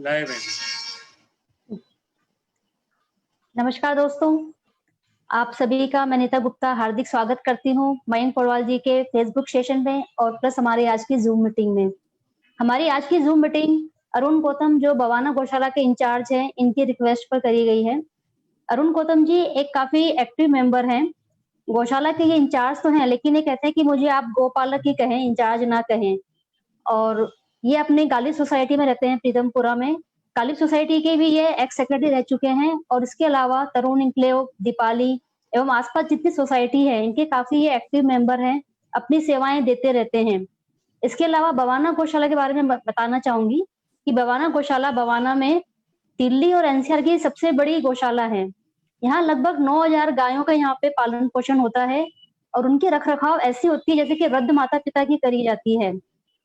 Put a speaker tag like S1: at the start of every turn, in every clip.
S1: Live है।
S2: नमस्कार दोस्तों, आप सभी का मैं नीता गुप्ता हार्दिक स्वागत करती हूँ मयंक पौडवाल जी के फेसबुक सेशन में और प्लस हमारी आज की ज़ूम मीटिंग में। हमारी आज की ज़ूम मीटिंग अरुण गौतम जो बवाना गौशाला के इंचार्ज हैं, इनकी रिक्वेस्ट पर करी गई है। अरुण गौतम जी एक काफ़ी एक्टिव मेंबर हैं। गौशाला के ये इंचार्ज तो हैं, लेकिन ये कहते हैं कि मुझे आप गौपालक ही कहें, इंचार्ज ना कहें। और ये अपने गालिब सोसाइटी में रहते हैं प्रीतमपुरा में। गालिब सोसाइटी के भी ये एक्स सेक्रेटरी रह चुके हैं और इसके अलावा तरुण इंक्लेव, दीपाली एवं आसपास जितनी सोसाइटी है, इनके काफ़ी ये एक्टिव मेंबर हैं, अपनी सेवाएँ देते रहते हैं। इसके अलावा बवाना गौशाला के बारे में बताना चाहूँगी कि बवाना गौशाला बवाना में दिल्ली और एनसीआर की सबसे बड़ी गौशाला है। यहाँ लगभग 9,000 गायों का यहाँ पे पालन-पोषण होता है और उनकी रख-रखाव ऐसी होती है जैसे कि वृद्ध माता-पिता की करी जाती है।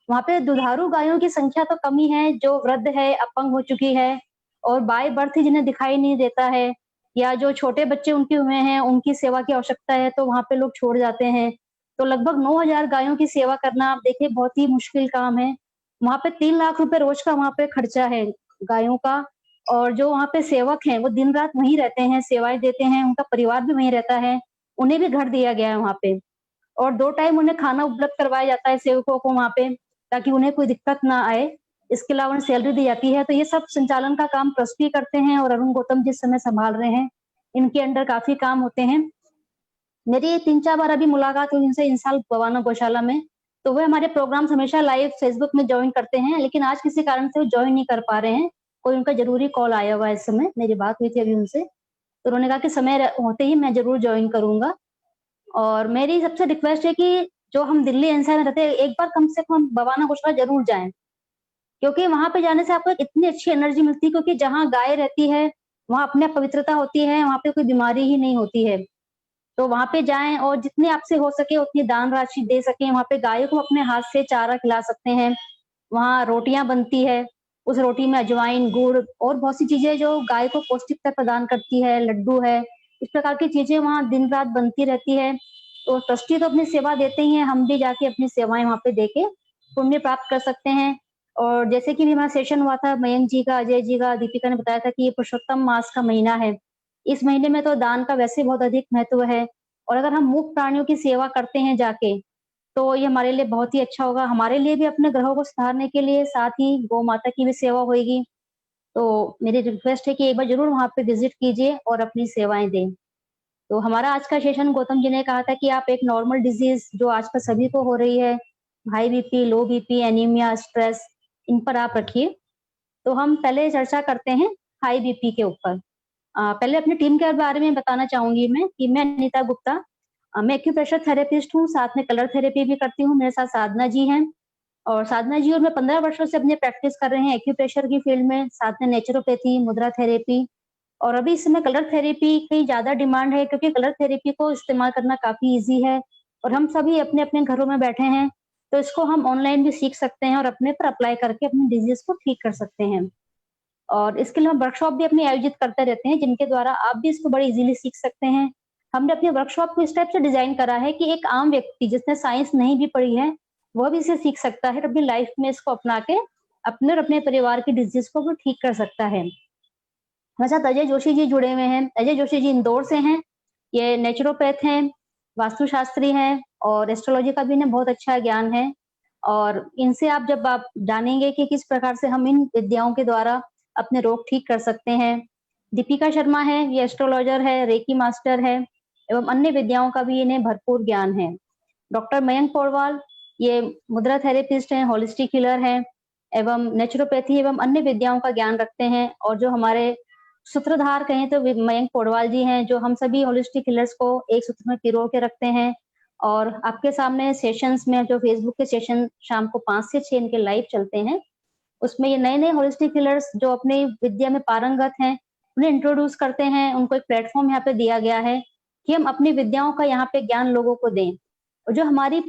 S2: वहाँ पे दुधारू गायों की संख्या तो कम ही है, जो वृद्ध है, अपंग हो चुकी है और बाय बर्थ ही जिन्हें दिखाई नहीं देता है या जो छोटे बच्चे उनके हुए हैं, उनकी सेवा की आवश्यकता है, तो वहाँ पे लोग छोड़ जाते हैं। तो लगभग 9,000 गायों की सेवा करना आप देखिए बहुत ही मुश्किल काम है। वहाँ पे 3 लाख रुपए रोज़ का वहाँ पे खर्चा है गायों का और जो वहाँ पे सेवक हैं, वो दिन-रात वहीं रहते हैं, सेवाएँ देते हैं, उनका परिवार भी वहीं रहता है। उन्हें भी घर दिया गया है वहाँ पे और 2 टाइम उन्हें खाना उपलब्ध करवाया जाता है सेवकों को वहाँ पे, ताकि उन्हें कोई दिक्कत ना आए। इसके अलावा उन्हें सैलरी दी जाती है, तो ये सब संचालन का काम ट्रस्टी करते हैं और अरुण गौतम जिस समय सँभाल रहे हैं, इनके अंडर काफ़ी काम होते हैं। मेरी 3-4 बार अभी मुलाकात हुई उनसे इन साल बवाना गौशाला में, तो वो हमारे प्रोग्राम्स हमेशा लाइव फेसबुक में जॉइन करते हैं, लेकिन आज किसी कारण से वो जॉइन नहीं कर पा रहे हैं। कोई उनका ज़रूरी कॉल आया हुआ है इस समय, मेरी बात हुई थी अभी उनसे, तो उन्होंने कहा कि समय होते ही मैं ज़रूर जॉइन करूँगा। और मेरी सबसे रिक्वेस्ट है कि जो हम दिल्ली एनसीआर में रहते हैं, एक बार कम से कम बवाना गौशाला ज़रूर जाएँ। क्योंकि वहाँ पे जाने से आपको एक इतनी अच्छी एनर्जी मिलती है क्योंकि जहाँ गाय रहती है, वहाँ अपने आप पवित्रता होती है, वहाँ पे कोई बीमारी ही नहीं होती है। तो वहाँ पे जाएँ और जितनी आपसे हो सके उतनी दान राशि दे सकें, वहाँ पे गायों को अपने हाथ से चारा खिला सकते हैं। वहाँ रोटियाँ बनती है, उस रोटी में अजवाइन, गुड़ और बहुत सी चीज़ें जो गाय को पौष्टिकता प्रदान करती है, लड्डू है, इस प्रकार की चीज़ें वहाँ दिन-रात बनती रहती है। तो ट्रस्टी तो अपनी सेवा देते ही हैं, हम भी जाके अपनी सेवाएँ वहाँ पे देके पुण्य प्राप्त कर सकते हैं। और जैसे कि भी हमारा सेशन हुआ था मयंक जी का, अजय जी का, दीपिका ने बताया था कि ये पुरुषोत्तम मास का महीना है। इस महीने में तो दान का वैसे बहुत अधिक महत्व है और अगर हम मूक प्राणियों की सेवा करते हैं जाके, तो ये हमारे लिए बहुत ही अच्छा होगा। हमारे लिए भी अपने ग्रहों को सुधारने के लिए, साथ ही गौ माता की भी सेवा होएगी। तो मेरी रिक्वेस्ट है कि एक बार ज़रूर वहाँ पे विज़िट कीजिए और अपनी सेवाएँ दें। तो हमारा आज का सेशन गौतम जी ने कहा था कि आप एक नॉर्मल डिज़ीज़ जो आजकल सभी को हो रही है, high BP, low BP, anaemia, stress, इन पर आप रखिए। तो हम पहले चर्चा करते हैं हाई बीपी के ऊपर। पहले अपनी टीम के बारे में बताना चाहूँगी मैं कि मैं नीता गुप्ता मैं एक्यूप्रेशर थेरेपिस्ट हूँ, साथ में कलर थेरेपी भी करती हूँ। मेरे साथ साधना जी हैं और साधना जी और मैं 15 वर्षों से अपनी प्रैक्टिस कर रहे हैं एक्यूप्रेशर की फील्ड में, साथ में नेचुरोपैथी, मुद्रा थेरेपी और अभी इस समय कलर थेरेपी की ज़्यादा डिमांड है क्योंकि कलर थेरेपी को इस्तेमाल करना काफ़ी ईज़ी है और हम सभी अपने-अपने घरों में बैठे हैं, तो इसको हम ऑनलाइन भी सीख सकते हैं और अपने पर अप्लाई करके अपनी डिज़ीज़ को ठीक कर सकते हैं। और इसके लिए हम वर्कशॉप भी अपनी आयोजित करते रहते हैं, जिनके द्वारा आप भी इसको बड़ी ईज़िली सीख सकते हैं। हमने अपने वर्कशॉप को इस टाइप से डिज़ाइन करा है कि एक आम व्यक्ति जिसने साइंस नहीं भी पढ़ी है, वह भी इसे सीख सकता है और अपनी लाइफ में इसको अपना के अपने और अपने परिवार की डिज़ीज़ को भी ठीक कर सकता है। हमारे साथ अजय जोशी जी जुड़े हुए हैं। अजय जोशी जी इंदौर से हैं। ये नेचुरोपैथ हैं, वास्तुशास्त्री हैं और एस्ट्रोलॉजी का भी इन्हें बहुत अच्छा ज्ञान है। और इनसे आप जानेंगे कि किस प्रकार से हम इन विद्याओं के द्वारा अपने रोग ठीक कर सकते हैं। दीपिका शर्मा है, ये एस्ट्रोलॉजर है, रेकी मास्टर है एवं अन्य विद्याओं का भी इन्हें भरपूर ज्ञान है। डॉक्टर मयंक पौडवाल, ये मुद्रा थेरेपिस्ट हैं, होलिस्टिक हीलर हैं एवं नेचुरोपैथी एवं अन्य विद्याओं का ज्ञान रखते हैं और जो हमारे सूत्रधार कहें तो मयंक पौडवाल जी हैं, जो हम सभी होलिस्टिक हीलर्स को एक सूत्र में पिरो के रखते हैं और आपके सामने सेशंस में जो फेसबुक के सेशन शाम को 5 से 6 इनके लाइव चलते हैं, उसमें ये नए-नए होलिस्टिक हीलर्स जो अपनी विद्या में पारंगत हैं, उन्हें इंट्रोड्यूस करते हैं, उनको एक प्लेटफ़ॉर्म यहाँ पे दिया गया है कि हम अपनी विद्याओं का यहाँ पे ज्ञान लोगों को दें। और जो हमारी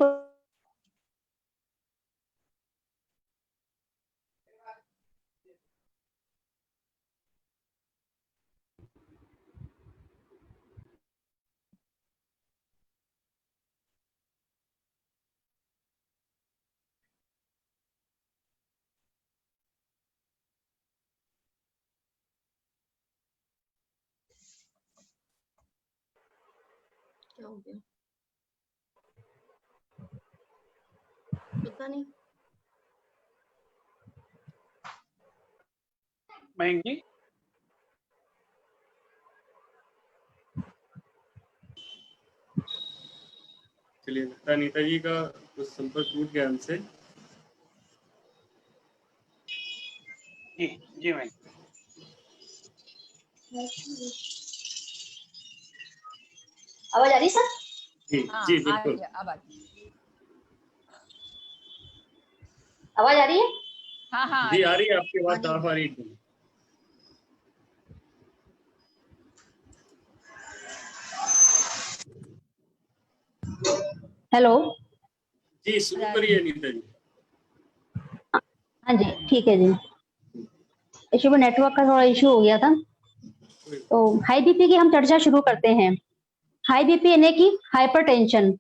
S1: क्या हो गया पता नहीं।
S3: मयंक जी,
S4: चलिए, लगता है अनीता जी का कुछ संपर्क टूट गया हमसे।
S3: जी जी मयंक।
S2: आवाज आ रही सर?
S4: जी
S5: हाँ,
S4: जी
S5: आ
S4: बिल्कुल।
S5: रही है, अब आ रही है।
S2: आवाज आ रही है?
S5: हाँ हाँ
S4: जी आ रही है, आपकी बात
S1: हाँ
S4: साफ आ रही है।
S2: हेलो।
S4: जी शुरू करिए अनीता जी।
S2: हाँ जी ठीक है जी। इशू में नेटवर्क का थोड़ा इशू हो गया था। तो हाई बीपी की हम चर्चा शुरू करते हैं। हाई बीपी यानी कि हाइपरटेंशन।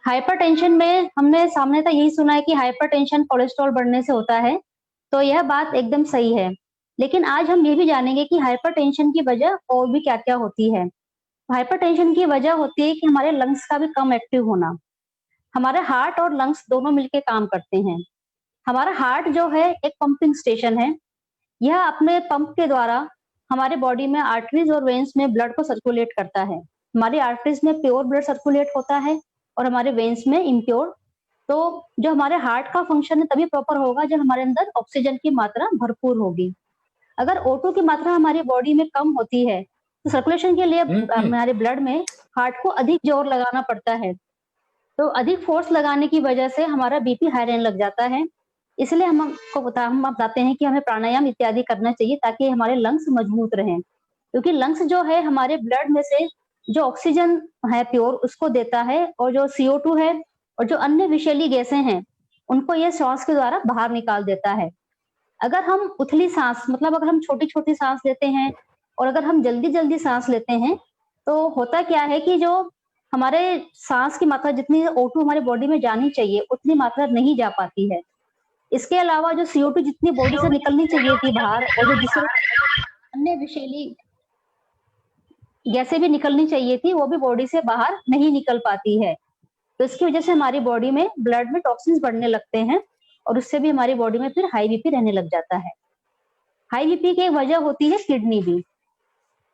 S2: हाइपरटेंशन में हमने सामान्यतः यही सुना है कि हाइपरटेंशन कोलेस्ट्रॉल बढ़ने से होता है, तो यह बात एकदम सही है। लेकिन आज हम ये भी जानेंगे कि हाइपरटेंशन की वजह और भी क्या क्या होती है। हाइपरटेंशन की वजह होती है कि हमारे लंग्स का भी कम एक्टिव होना। हमारे हार्ट और लंग्स दोनों मिलकर काम करते हैं। हमारा हार्ट जो है एक पंपिंग स्टेशन है। यह अपने पंप के द्वारा हमारे बॉडी में आर्टरीज और वेन्स में ब्लड को सर्कुलेट करता है। हमारी आर्टरीज में प्योर ब्लड सर्कुलेट होता है और हमारे वेन्स में इम्प्योर। तो जो हमारे हार्ट का फंक्शन है तभी प्रॉपर होगा जब हमारे अंदर ऑक्सीजन की मात्रा भरपूर होगी। अगर O2 की मात्रा हमारी बॉडी में कम होती है तो सर्कुलेशन के लिए हमारे ब्लड में हार्ट को अधिक जोर लगाना पड़ता है। तो अधिक फोर्स लगाने की वजह से हमारा बीपी हाई रहने लग जाता है। इसलिए हम बताते हैं कि हमें प्राणायाम इत्यादि करना चाहिए ताकि हमारे लंग्स मजबूत रहें, क्योंकि लंग्स जो है हमारे ब्लड में से जो ऑक्सीजन है प्योर उसको देता है, और जो CO2 है और जो अन्य विषैली गैसें हैं उनको ये श्वास के द्वारा बाहर निकाल देता है। अगर हम उथली सांस मतलब अगर हम छोटी छोटी सांस लेते हैं और अगर हम जल्दी जल्दी सांस लेते हैं तो होता क्या है कि जो हमारे सांस की मात्रा जितनी O2 हमारे बॉडी में जानी चाहिए उतनी मात्रा नहीं जा पाती है। इसके अलावा जो CO2 जितनी बॉडी से निकलनी चाहिए थी बाहर और जो जिससे अन्य विषैली गैसें भी निकलनी चाहिए थी वो भी बॉडी से बाहर नहीं निकल पाती है। तो इसकी वजह से हमारी बॉडी में ब्लड में टॉक्सिन्स बढ़ने लगते हैं और उससे भी हमारी बॉडी में फिर हाई बीपी रहने लग जाता है। हाई बीपी की एक वजह होती है किडनी भी।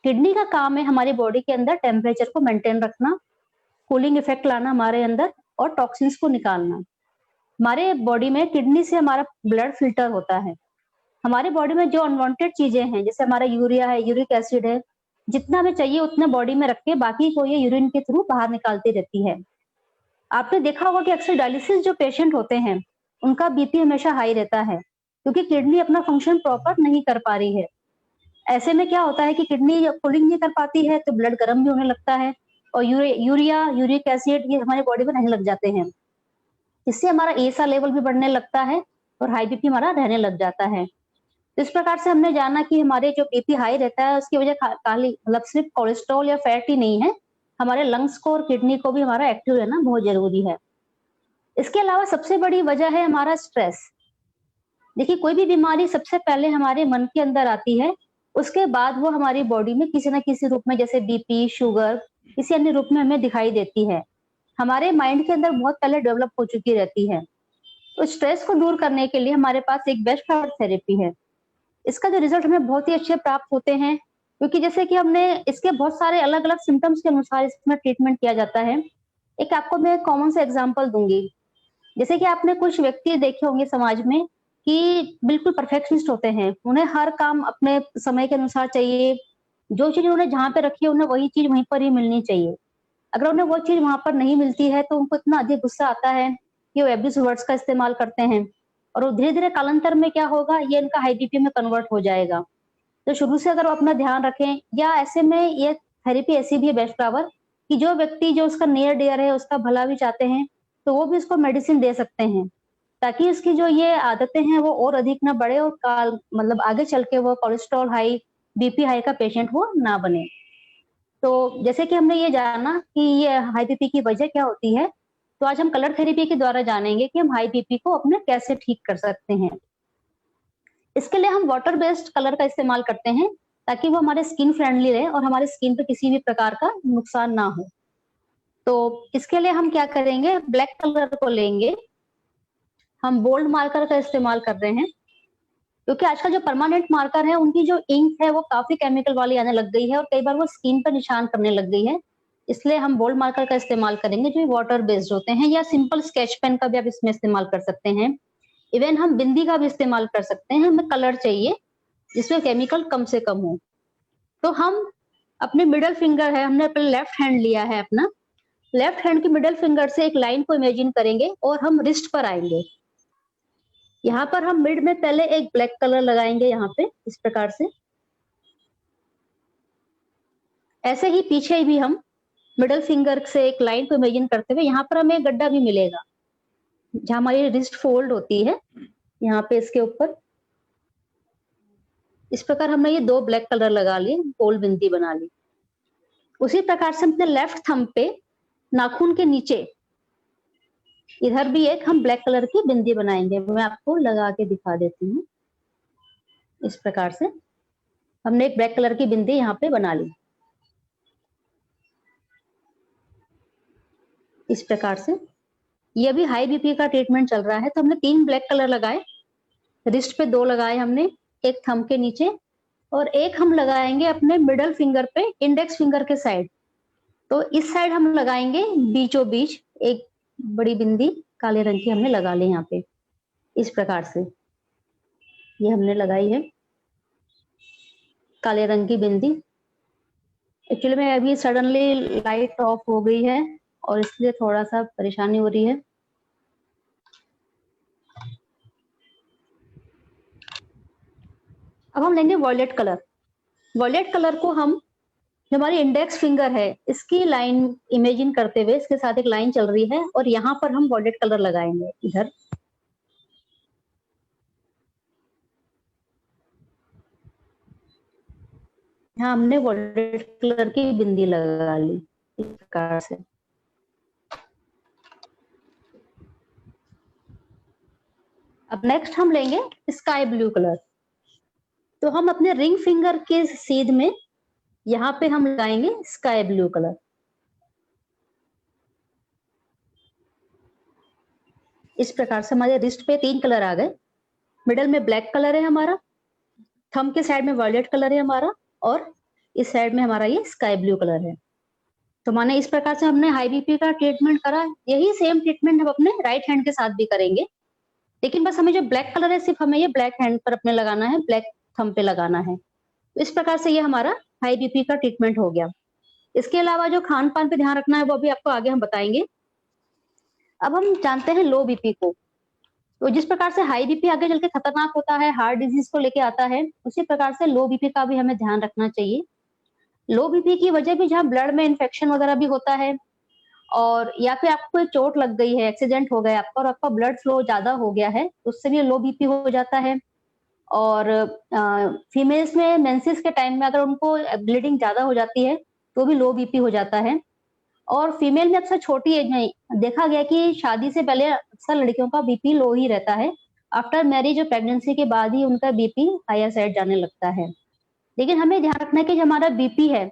S2: किडनी का काम है हमारी बॉडी के अंदर टेम्परेचर को मेंटेन रखना, कूलिंग इफेक्ट लाना हमारे अंदर और टॉक्सिन्स को निकालना। हमारे बॉडी में किडनी से हमारा ब्लड फिल्टर होता है। हमारे बॉडी में जो अनवांटेड चीजें हैं जैसे हमारा यूरिया है, यूरिक एसिड है, जितना हमें चाहिए उतना बॉडी में रख के बाकी को ये यूरिन के थ्रू बाहर निकालती रहती है। आपने देखा होगा कि अक्सर डायलिसिस जो पेशेंट होते हैं उनका बीपी हमेशा हाई रहता है क्योंकि किडनी अपना फंक्शन प्रॉपर नहीं कर पा रही है। ऐसे में क्या होता है कि किडनी जब कूलिंग नहीं कर पाती है तो ब्लड गर्म भी होने लगता है और यूरिया यूरिक एसिड ये हमारे बॉडी में रहने लग जाते हैं। इससे हमारा एसा लेवल भी बढ़ने लगता है और हाई बीपी हमारा रहने लग जाता है। तो इस प्रकार से हमने जाना कि हमारे जो बीपी हाई रहता है उसकी वजह खाली मतलब सिर्फ कोलेस्ट्रॉल या फैट ही नहीं है, हमारे लंग्स को और किडनी को भी हमारा एक्टिव रहना बहुत जरूरी है। इसके अलावा सबसे बड़ी वजह है हमारा स्ट्रेस। देखिए कोई भी बीमारी सबसे पहले हमारे मन के अंदर आती है, उसके बाद वो हमारी बॉडी में किसी ना किसी रूप में जैसे बीपी, शुगर किसी अन्य रूप में हमें दिखाई देती है। हमारे माइंड के अंदर बहुत पहले डेवलप हो चुकी रहती है। तो स्ट्रेस को दूर करने के लिए हमारे पास एक बेस्ट थेरेपी है। इसका जो रिजल्ट हमें बहुत ही अच्छे प्राप्त होते हैं क्योंकि जैसे कि हमने इसके बहुत सारे अलग अलग सिम्टम्स के अनुसार इसमें ट्रीटमेंट किया जाता है। एक आपको मैं कॉमन सा एग्जांपल दूंगी। जैसे कि आपने कुछ व्यक्ति देखे होंगे समाज में कि बिल्कुल परफेक्शनिस्ट होते हैं, उन्हें हर काम अपने समय के अनुसार चाहिए, जो चीज उन्हें जहाँ पे रखी है उन्हें वही चीज वहीं पर ही मिलनी चाहिए। अगर उन्हें वो चीज वहां पर नहीं मिलती है तो उनको इतना अधिक गुस्सा आता है कि वो एब्यूज वर्ड्स का इस्तेमाल करते हैं और वो धीरे धीरे कालांतर में क्या होगा, ये इनका हाई बीपी में कन्वर्ट हो जाएगा। तो शुरू से अगर वो अपना ध्यान रखें, या ऐसे में ये थेरेपी ऐसी भी है बेस्ट फ्लावर कि जो व्यक्ति जो उसका नियर डियर है उसका भला भी चाहते हैं तो वो भी उसको मेडिसिन दे सकते हैं ताकि उसकी जो ये आदतें हैं वो और अधिक ना बढ़े और काल मतलब आगे चल के वो कोलेस्ट्रॉल हाई, बीपी हाई का पेशेंट वो ना बने। तो जैसे कि हमने ये जाना कि ये हाई बीपी की वजह क्या होती है, तो आज हम कलर थेरेपी के द्वारा जानेंगे कि हम हाई बीपी को अपने कैसे ठीक कर सकते हैं। इसके लिए हम वाटर बेस्ड कलर का इस्तेमाल करते हैं ताकि वो हमारे स्किन फ्रेंडली रहे और हमारे स्किन पे किसी भी प्रकार का नुकसान ना हो। तो इसके लिए हम क्या करेंगे, ब्लैक कलर को लेंगे। हम बोल्ड मार्कर का इस्तेमाल कर रहे हैं क्योंकि आजकल जो परमानेंट मार्कर है उनकी जो इंक है वो काफी केमिकल वाली आने लग गई है और कई बार वो स्किन पर निशान करने लग गई है। इसलिए हम बोल्ड मार्कर का इस्तेमाल करेंगे जो वाटर बेस्ड होते हैं, या सिंपल स्केच पेन का भी आप इसमें इस्तेमाल कर सकते हैं। इवन हम बिंदी का भी इस्तेमाल कर सकते हैं। हमें कलर चाहिए जिसमें केमिकल कम से कम हो। तो हम अपने मिडल फिंगर है, हमने अपना लेफ्ट हैंड लिया है, अपना लेफ्ट हैंड की मिडल फिंगर से एक लाइन को इमेजिन करेंगे और हम रिस्ट पर आएंगे। यहाँ पर हम मिड में पहले एक ब्लैक कलर लगाएंगे, यहाँ पे इस प्रकार से। ऐसे ही पीछे भी हम मिडल फिंगर से एक लाइन को इमेजिन करते हुए यहाँ पर हमें एक गड्ढा भी मिलेगा जहां हमारी रिस्ट फोल्ड होती है, यहाँ पे इसके ऊपर। इस प्रकार हमने ये 2 ब्लैक कलर लगा लिए, गोल बिंदी बना ली। उसी प्रकार से अपने लेफ्ट थंब पे नाखून के नीचे इधर भी एक हम ब्लैक कलर की बिंदी बनाएंगे। मैं आपको लगा के दिखा देती हूँ। इस प्रकार से हमने एक ब्लैक कलर की बिंदी यहाँ पे बना ली। इस प्रकार से ये अभी हाई बीपी का ट्रीटमेंट चल रहा है, तो हमने 3 ब्लैक कलर लगाए। रिस्ट पे 2 लगाए हमने, एक थंब के नीचे, और एक हम लगाएंगे अपने मिडल फिंगर पे, इंडेक्स फिंगर के साइड। तो इस साइड हम लगाएंगे बीचों बीच एक बड़ी बिंदी काले रंग की हमने लगा ली यहाँ पे। इस प्रकार से ये हमने लगाई है काले रंग की बिंदी। एक्चुअली में अभी सडनली लाइट ऑफ हो गई है और इसलिए थोड़ा सा परेशानी हो रही है। अब हम लेंगे वॉयलेट कलर। वॉयलेट कलर को हम, जो हमारी इंडेक्स फिंगर है इसकी लाइन इमेजिन करते हुए, इसके साथ एक लाइन चल रही है और यहाँ पर हम वॉयलेट कलर लगाएंगे इधर। यहाँ हमने वॉयलेट कलर की बिंदी लगा ली इस प्रकार से। अब नेक्स्ट हम लेंगे स्काई ब्लू कलर। तो हम अपने रिंग फिंगर के सीध में यहाँ पे हम लगाएंगे स्काई ब्लू कलर। इस प्रकार से हमारे रिस्ट पे 3 कलर आ गए। मिडल में ब्लैक कलर है हमारा, थंब के साइड में वॉयलेट कलर है हमारा, और इस साइड में हमारा ये स्काई ब्लू कलर है। तो माने इस प्रकार से हमने हाई बीपी का ट्रीटमेंट करा। यही सेम ट्रीटमेंट हम अपने राइट हैंड के साथ भी करेंगे, लेकिन बस हमें जो ब्लैक कलर है सिर्फ हमें ये ब्लैक हैंड पर अपने लगाना है, ब्लैक थंब पे लगाना है। तो इस प्रकार से ये हमारा हाई बीपी का ट्रीटमेंट हो गया। इसके अलावा जो खान पान पे ध्यान रखना है वो भी आपको आगे हम बताएंगे। अब हम जानते हैं लो बीपी को। तो जिस प्रकार से हाई बीपी आगे चल के खतरनाक होता है, हार्ट डिजीज को लेके आता है, उसी प्रकार से लो बीपी का भी हमें ध्यान रखना चाहिए। लो बीपी की वजह भी जहाँ ब्लड में इन्फेक्शन वगैरह भी होता है, और या फिर आपको कोई चोट लग गई है, एक्सीडेंट हो गया आपका और आपका ब्लड फ्लो ज्यादा हो गया है, उससे भी लो बीपी हो जाता है। और फीमेल्स में मेंसेस के टाइम में अगर उनको ब्लीडिंग ज्यादा हो जाती है तो भी लो बीपी हो जाता है। और फीमेल में अक्सर छोटी एज में देखा गया कि शादी से पहले अक्सर लड़कियों का बीपी लो ही रहता है। आफ्टर मैरिज और प्रेगनेंसी के बाद ही उनका बीपी हायर साइड जाने लगता है। लेकिन हमें ध्यान रखना है कि जो हमारा बीपी है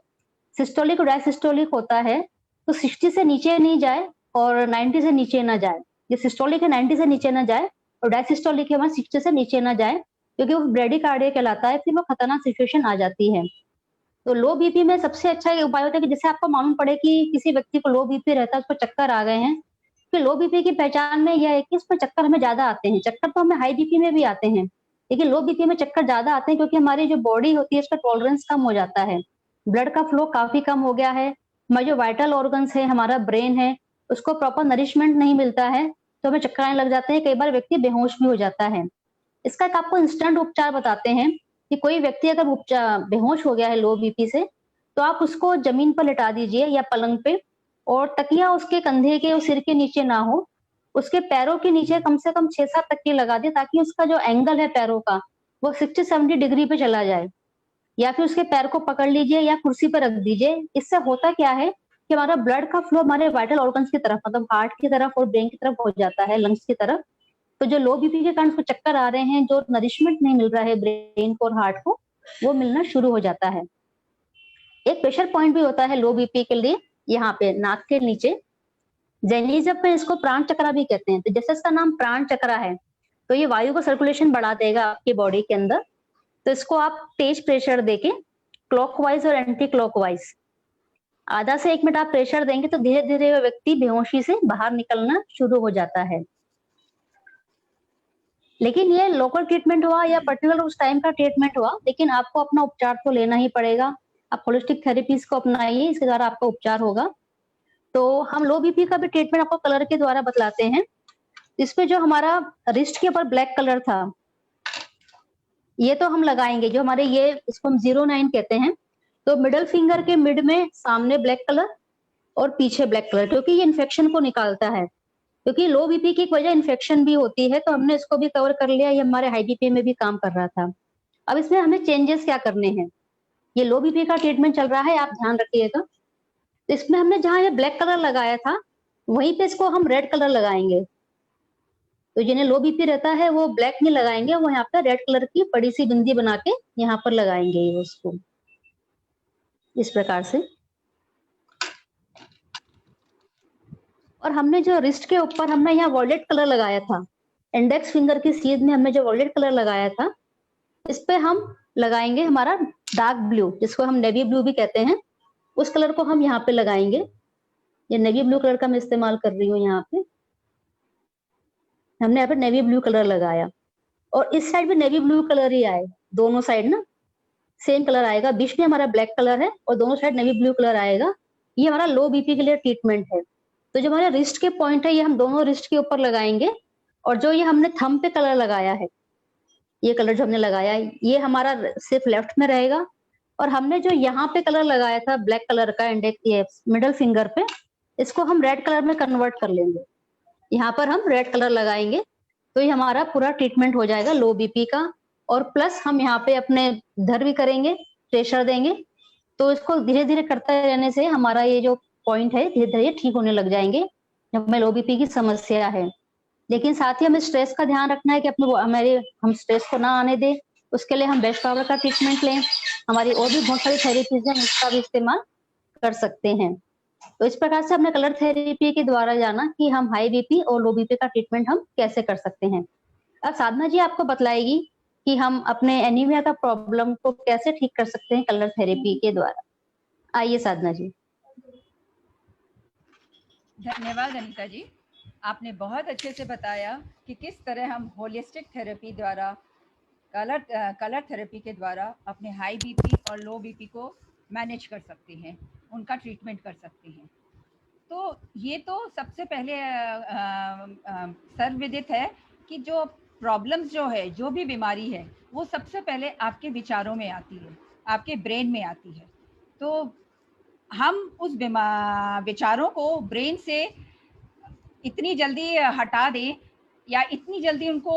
S2: सिस्टोलिक और डायसिस्टोलिक होता है, तो 60 से नीचे नहीं जाए और 90 से नीचे ना जाए। ये सिस्टोलिक है 90 से नीचे ना जाए और डायसिस्टोलिक है 60 से नीचे ना जाए, क्योंकि वो ब्रेडिकार्डिया कहलाता है, फिर वो खतरनाक सिचुएशन आ जाती है। तो लो बीपी में सबसे अच्छा ये उपाय होता है कि जैसे आपको मालूम पड़े कि किसी व्यक्ति को लो बीपी रहता है, उसको चक्कर आ गए हैं, तो लो बीपी की पहचान में यह है कि उसमें चक्कर हमें ज्यादा आते हैं। चक्कर तो हमें हाई बीपी में भी आते हैं, लेकिन लो बीपी में चक्कर ज्यादा आते हैं क्योंकि हमारी जो बॉडी होती है उसका टॉलरेंस कम हो जाता है, ब्लड का फ्लो काफी कम हो गया है। हमारे जो वाइटल ऑर्गन्स है, हमारा ब्रेन है, उसको प्रॉपर नरिशमेंट नहीं मिलता है, तो हमें चक्कर आने लग जाते हैं। कई बार व्यक्ति बेहोश भी हो जाता है। इसका एक आपको इंस्टेंट उपचार बताते हैं कि कोई व्यक्ति अगर बेहोश हो गया है लो बीपी से, तो आप उसको जमीन पर लिटा दीजिए या पलंग पे, और तकिया उसके कंधे के और सिर के नीचे ना हो, उसके पैरों के नीचे कम से कम 6-7 तकिए लगा दे, ताकि उसका जो एंगल है पैरों का वो 60-70 डिग्री पे चला जाए। या फिर उसके पैर को पकड़ लीजिए या कुर्सी पर रख दीजिए। इससे होता क्या है कि हमारा ब्लड का फ्लो हमारे वाइटल ऑर्गन्स की तरफ, मतलब हार्ट की तरफ और ब्रेन की तरफ हो जाता है, लंग्स की तरफ। तो जो लो बीपी के कारण उसको चक्कर आ रहे हैं, जो नरिशमेंट नहीं मिल रहा है ब्रेन को और हार्ट को, वो मिलना शुरू हो जाता है। एक प्रेशर पॉइंट भी होता है लो बीपी के लिए, यहाँ पे नाक के नीचे, जैनिज्म में इसको प्राण चक्रा भी कहते हैं। तो जैसे इसका नाम प्राण चक्रा है, तो ये वायु का सर्कुलेशन बढ़ा देगा आपकी बॉडी के अंदर। तो इसको आप तेज प्रेशर देके क्लॉकवाइज और एंटी क्लॉकवाइज आधा से 1 मिनट आप प्रेशर देंगे तो धीरे धीरे वो व्यक्ति बेहोशी से बाहर निकलना शुरू हो जाता है। लेकिन ये लोकल ट्रीटमेंट हुआ या पर्टिकुलर उस टाइम का ट्रीटमेंट हुआ, लेकिन आपको अपना उपचार तो लेना ही पड़ेगा। आप होलिस्टिक थेरेपीज को अपनाइए, इसके द्वारा आपका उपचार होगा। तो हम लो बीपी का भी ट्रीटमेंट आपको कलर के द्वारा बतलाते हैं। इसमें जो हमारा रिस्ट के ऊपर ब्लैक कलर था, ये तो हम लगाएंगे। जो हमारे ये इसको हम 09 कहते हैं। तो मिडल फिंगर के मिड में सामने ब्लैक कलर और पीछे ब्लैक कलर, क्योंकि ये इन्फेक्शन को निकालता है। क्योंकि लो बीपी की एक वजह इन्फेक्शन भी होती है, तो हमने इसको भी कवर कर लिया। ये हमारे हाई बीपी में भी काम कर रहा था। अब इसमें हमें चेंजेस क्या करने हैं। ये लो बीपी का ट्रीटमेंट चल रहा है, आप ध्यान रखिएगा। तो इसमें हमने जहाँ ये ब्लैक कलर लगाया था, वहीं पे इसको हम रेड कलर लगाएंगे। तो जिन्हें लो बीपी रहता है वो ब्लैक नहीं लगाएंगे, वो यहाँ पे रेड कलर की बड़ी सी बिंदी बना के यहाँ पर लगाएंगे ये उसको, इस प्रकार से। और हमने जो रिस्ट के ऊपर हमने यहाँ वॉयलेट कलर लगाया था, इंडेक्स फिंगर की सीध में हमने जो वॉयलेट कलर लगाया था, इस पे हम लगाएंगे हमारा डार्क ब्लू, जिसको हम नेवी ब्लू भी कहते हैं। उस कलर को हम यहाँ पे लगाएंगे। ये नेवी ब्लू कलर का मैं इस्तेमाल कर रही हूँ। यहाँ पे हमने यहाँ पे नेवी ब्लू कलर लगाया, और इस साइड भी नेवी ब्लू कलर ही आए, दोनों साइड ना सेम कलर आएगा। बीच में हमारा ब्लैक कलर है और दोनों साइड नेवी ब्लू कलर आएगा। ये हमारा लो बीपी के लिए ट्रीटमेंट है। तो जो हमारे रिस्ट के पॉइंट है, ये हम दोनों रिस्ट के ऊपर लगाएंगे। और जो ये हमने थंब पे कलर लगाया है, ये कलर जो हमने लगाया है, ये हमारा सिर्फ लेफ्ट में रहेगा। और हमने जो यहाँ पे कलर लगाया था ब्लैक कलर का इंडेक्स मिडल फिंगर पे, इसको हम रेड कलर में कन्वर्ट कर लेंगे। यहाँ पर हम रेड कलर लगाएंगे, तो ये हमारा पूरा ट्रीटमेंट हो जाएगा लो बीपी का। और प्लस हम यहाँ पे अपने इधर भी करेंगे, प्रेशर देंगे। तो इसको धीरे धीरे करते रहने से हमारा ये जो पॉइंट है धीरे धीरे ठीक होने लग जाएंगे, जब हमें लो बीपी की समस्या है। लेकिन साथ ही हमें स्ट्रेस का ध्यान रखना है कि हम स्ट्रेस को ना आने दें। उसके लिए हम बेस्ट पावर का ट्रीटमेंट लें। हमारी और भी बहुत सारी थेरेपीज हैं, उसका भी इस्तेमाल कर सकते हैं। तो इस प्रकार से हमने कलर थेरेपी के द्वारा जाना कि हम हाई बीपी और लो बीपी का ट्रीटमेंट हम कैसे कर सकते हैं। अब साधना जी आपको बतलाएगी कि हम अपने एनीमिया का प्रॉब्लम को कैसे ठीक कर सकते हैं कलर थेरेपी के द्वारा। आइए साधना जी।
S5: धन्यवाद अनीता जी, आपने बहुत अच्छे से बताया कि किस तरह हम होलिस्टिक थेरेपी द्वारा कलर थेरेपी के द्वारा अपने हाई बीपी और लो बीपी को मैनेज कर सकते हैं, उनका ट्रीटमेंट कर सकते हैं। तो ये तो सबसे पहले सर्वविदित है कि जो प्रॉब्लम्स जो है, जो भी बीमारी है, वो सबसे पहले आपके विचारों में आती है, आपके ब्रेन में आती है। तो हम उस विचारों को ब्रेन से इतनी जल्दी हटा दें या इतनी जल्दी उनको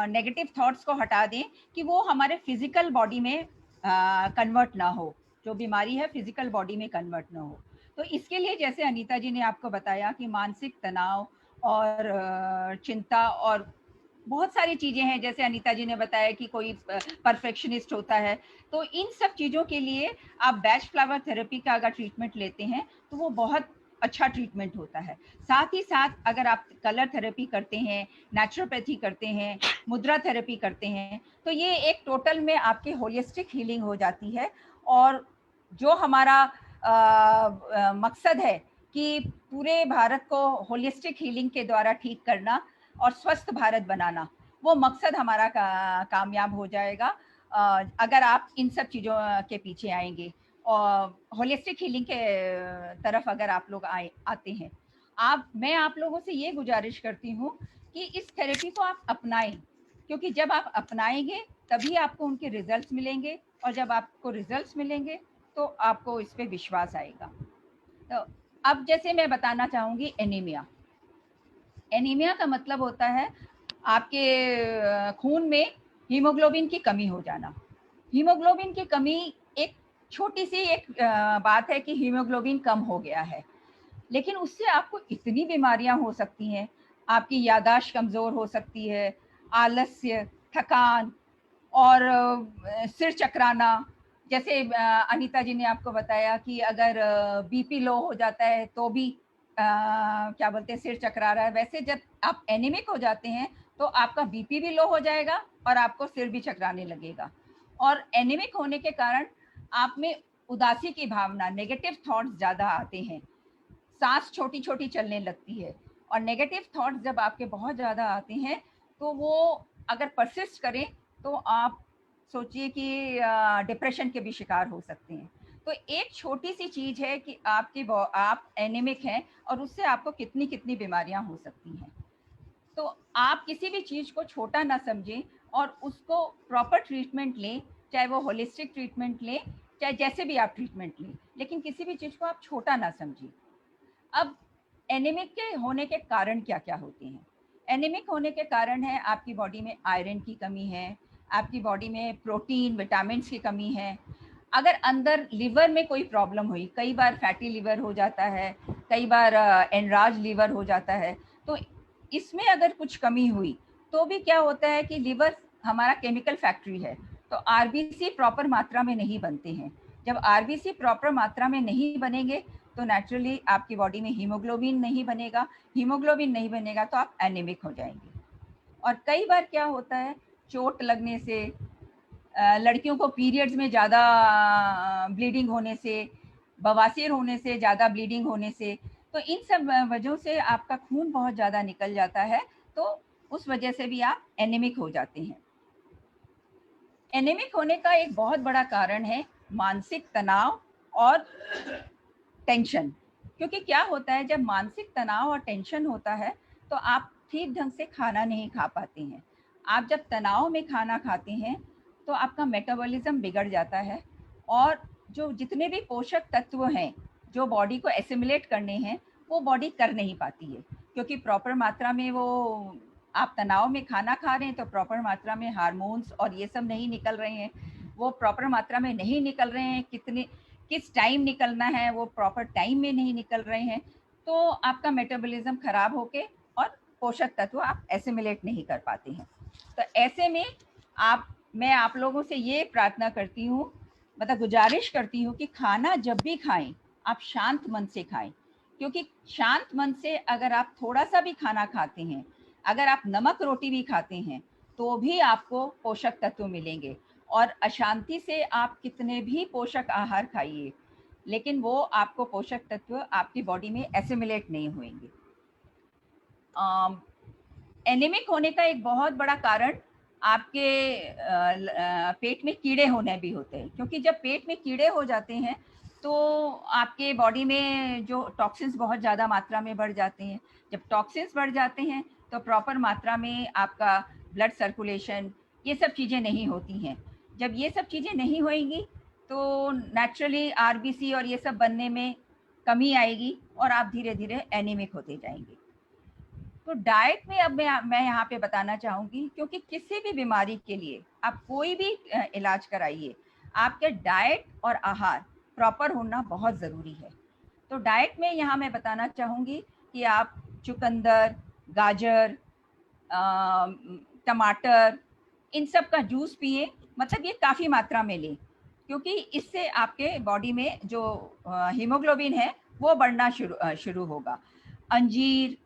S5: नेगेटिव थॉट्स को हटा दें कि वो हमारे फिजिकल बॉडी में कन्वर्ट ना हो, जो बीमारी है फिजिकल बॉडी में कन्वर्ट ना हो। तो इसके लिए जैसे अनीता जी ने आपको बताया कि मानसिक तनाव और चिंता और बहुत सारी चीज़ें हैं, जैसे अनीता जी ने बताया कि कोई परफेक्शनिस्ट होता है, तो इन सब चीज़ों के लिए आप बैच फ्लावर थेरेपी का अगर ट्रीटमेंट लेते हैं तो वो बहुत अच्छा ट्रीटमेंट होता है। साथ ही साथ अगर आप कलर थेरेपी करते हैं, नेचुरोपैथी करते हैं, मुद्रा थेरेपी करते हैं, तो ये एक टोटल में आपकी होलिस्टिक हीलिंग हो जाती है। और जो हमारा मकसद है कि पूरे भारत को होलिस्टिक हीलिंग के द्वारा ठीक करना और स्वस्थ भारत बनाना, वो मकसद हमारा कामयाब हो जाएगा अगर आप इन सब चीज़ों के पीछे आएंगे और होलिस्टिक हीलिंग के तरफ अगर आप लोग आते हैं। मैं आप लोगों से ये गुजारिश करती हूँ कि इस थेरेपी को आप अपनाएं, क्योंकि जब आप अपनाएंगे तभी आपको उनके रिजल्ट्स मिलेंगे, और जब आपको रिजल्ट्स मिलेंगे तो आपको इस पे विश्वास आएगा। तो अब जैसे मैं बताना चाहूँगी एनीमिया। एनीमिया का मतलब होता है आपके खून में हीमोग्लोबिन की कमी हो जाना। हीमोग्लोबिन की कमी एक छोटी सी एक बात है कि हीमोग्लोबिन कम हो गया है, लेकिन उससे आपको इतनी बीमारियां हो सकती हैं। आपकी याददाश्त कमज़ोर हो सकती है, आलस्य, थकान और सिर चकराना, जैसे अनीता जी ने आपको बताया कि अगर बीपी लो हो जाता है तो भी क्या बोलते हैं, सिर चकरा रहा है, वैसे जब आप एनीमिक हो जाते हैं तो आपका बीपी भी लो हो जाएगा और आपको सिर भी चकराने लगेगा। और एनीमिक होने के कारण आप में उदासी की भावना, नेगेटिव थॉट्स ज़्यादा आते हैं, सांस छोटी छोटी चलने लगती है। और नेगेटिव थॉट्स जब आपके बहुत ज़्यादा आते हैं तो वो अगर परसिस्ट करें तो आप सोचिए कि डिप्रेशन के भी शिकार हो सकते हैं। तो एक छोटी सी चीज़ है कि आप एनीमिक हैं और उससे आपको कितनी कितनी बीमारियां हो सकती हैं। तो आप किसी भी चीज़ को छोटा ना समझें और उसको प्रॉपर ट्रीटमेंट लें, चाहे वो होलिस्टिक ट्रीटमेंट लें, चाहे जैसे भी आप ट्रीटमेंट लें, लेकिन किसी भी चीज़ को आप छोटा ना समझें। अब एनीमिक के होने के कारण क्या क्या होते हैं? एनीमिक होने के कारण है आपकी बॉडी में आयरन की कमी है, आपकी बॉडी में प्रोटीन, विटामिन्स की कमी है। अगर अंदर लिवर में कोई प्रॉब्लम हुई, कई बार फैटी लिवर हो जाता है, कई बार एनराज लिवर हो जाता है, तो इसमें अगर कुछ कमी हुई तो भी क्या होता है कि लिवर हमारा केमिकल फैक्ट्री है, तो आरबीसी प्रॉपर मात्रा में नहीं बनते हैं। जब आरबीसी प्रॉपर मात्रा में नहीं बनेंगे तो नेचुरली आपकी बॉडी में हीमोग्लोबिन नहीं बनेगा, हीमोग्लोबिन नहीं बनेगा तो आप एनीमिक हो जाएंगे। और कई बार क्या होता है, चोट लगने से, लड़कियों को पीरियड्स में ज़्यादा ब्लीडिंग होने से, बवासीर होने से, ज़्यादा ब्लीडिंग होने से, तो इन सब वजहों से आपका खून बहुत ज़्यादा निकल जाता है, तो उस वजह से भी आप एनीमिक हो जाते हैं। एनीमिक होने का एक बहुत बड़ा कारण है मानसिक तनाव और टेंशन। क्योंकि क्या होता है, जब मानसिक तनाव और टेंशन होता है तो आप ठीक ढंग से खाना नहीं खा पाते हैं। आप जब तनाव में खाना खाते हैं तो आपका मेटाबॉलिज्म बिगड़ जाता है और जो जितने भी पोषक तत्व हैं जो बॉडी को एसिमिलेट करने हैं वो बॉडी कर नहीं पाती है, क्योंकि प्रॉपर मात्रा में वो, आप तनाव में खाना खा रहे हैं तो प्रॉपर मात्रा में हार्मोन्स और ये सब नहीं निकल रहे हैं, वो प्रॉपर मात्रा में नहीं निकल रहे हैं, किस टाइम निकलना है वो प्रॉपर टाइम में नहीं निकल रहे हैं, तो आपका मेटाबॉलिज्म खराब होके और पोषक तत्व आप एसिमिलेट नहीं कर पाते हैं। तो ऐसे में मैं आप लोगों से ये प्रार्थना करती हूँ, मतलब गुजारिश करती हूँ कि खाना जब भी खाएं आप शांत मन से खाएं, क्योंकि शांत मन से अगर आप थोड़ा सा भी खाना खाते हैं, अगर आप नमक रोटी भी खाते हैं तो भी आपको पोषक तत्व मिलेंगे। और अशांति से आप कितने भी पोषक आहार खाइए लेकिन वो आपको पोषक तत्व आपकी बॉडी में एसिमिलेट नहीं होंगे। एनीमिक होने का एक बहुत बड़ा कारण आपके पेट में कीड़े होने भी होते हैं, क्योंकि जब पेट में कीड़े हो जाते हैं तो आपके बॉडी में जो टॉक्सिन्स बहुत ज़्यादा मात्रा में बढ़ जाते हैं। जब टॉक्सिन्स बढ़ जाते हैं तो प्रॉपर मात्रा में आपका ब्लड सर्कुलेशन, ये सब चीज़ें नहीं होती हैं। जब ये सब चीज़ें नहीं होंगी तो नेचुरली आरबीसी और ये सब बनने में कमी आएगी और आप धीरे धीरे एनीमिक होते जाएंगे। तो डाइट में अब मैं यहाँ पे बताना चाहूँगी, क्योंकि किसी भी बीमारी के लिए आप कोई भी इलाज कराइए, आपके डाइट और आहार प्रॉपर होना बहुत ज़रूरी है। तो डाइट में यहाँ मैं बताना चाहूँगी कि आप चुकंदर, गाजर, टमाटर, इन सब का जूस पिए, मतलब ये काफ़ी मात्रा में लें, क्योंकि इससे आपके बॉडी में जो हीमोग्लोबिन है वो बढ़ना शुरू होगा। अंजीर,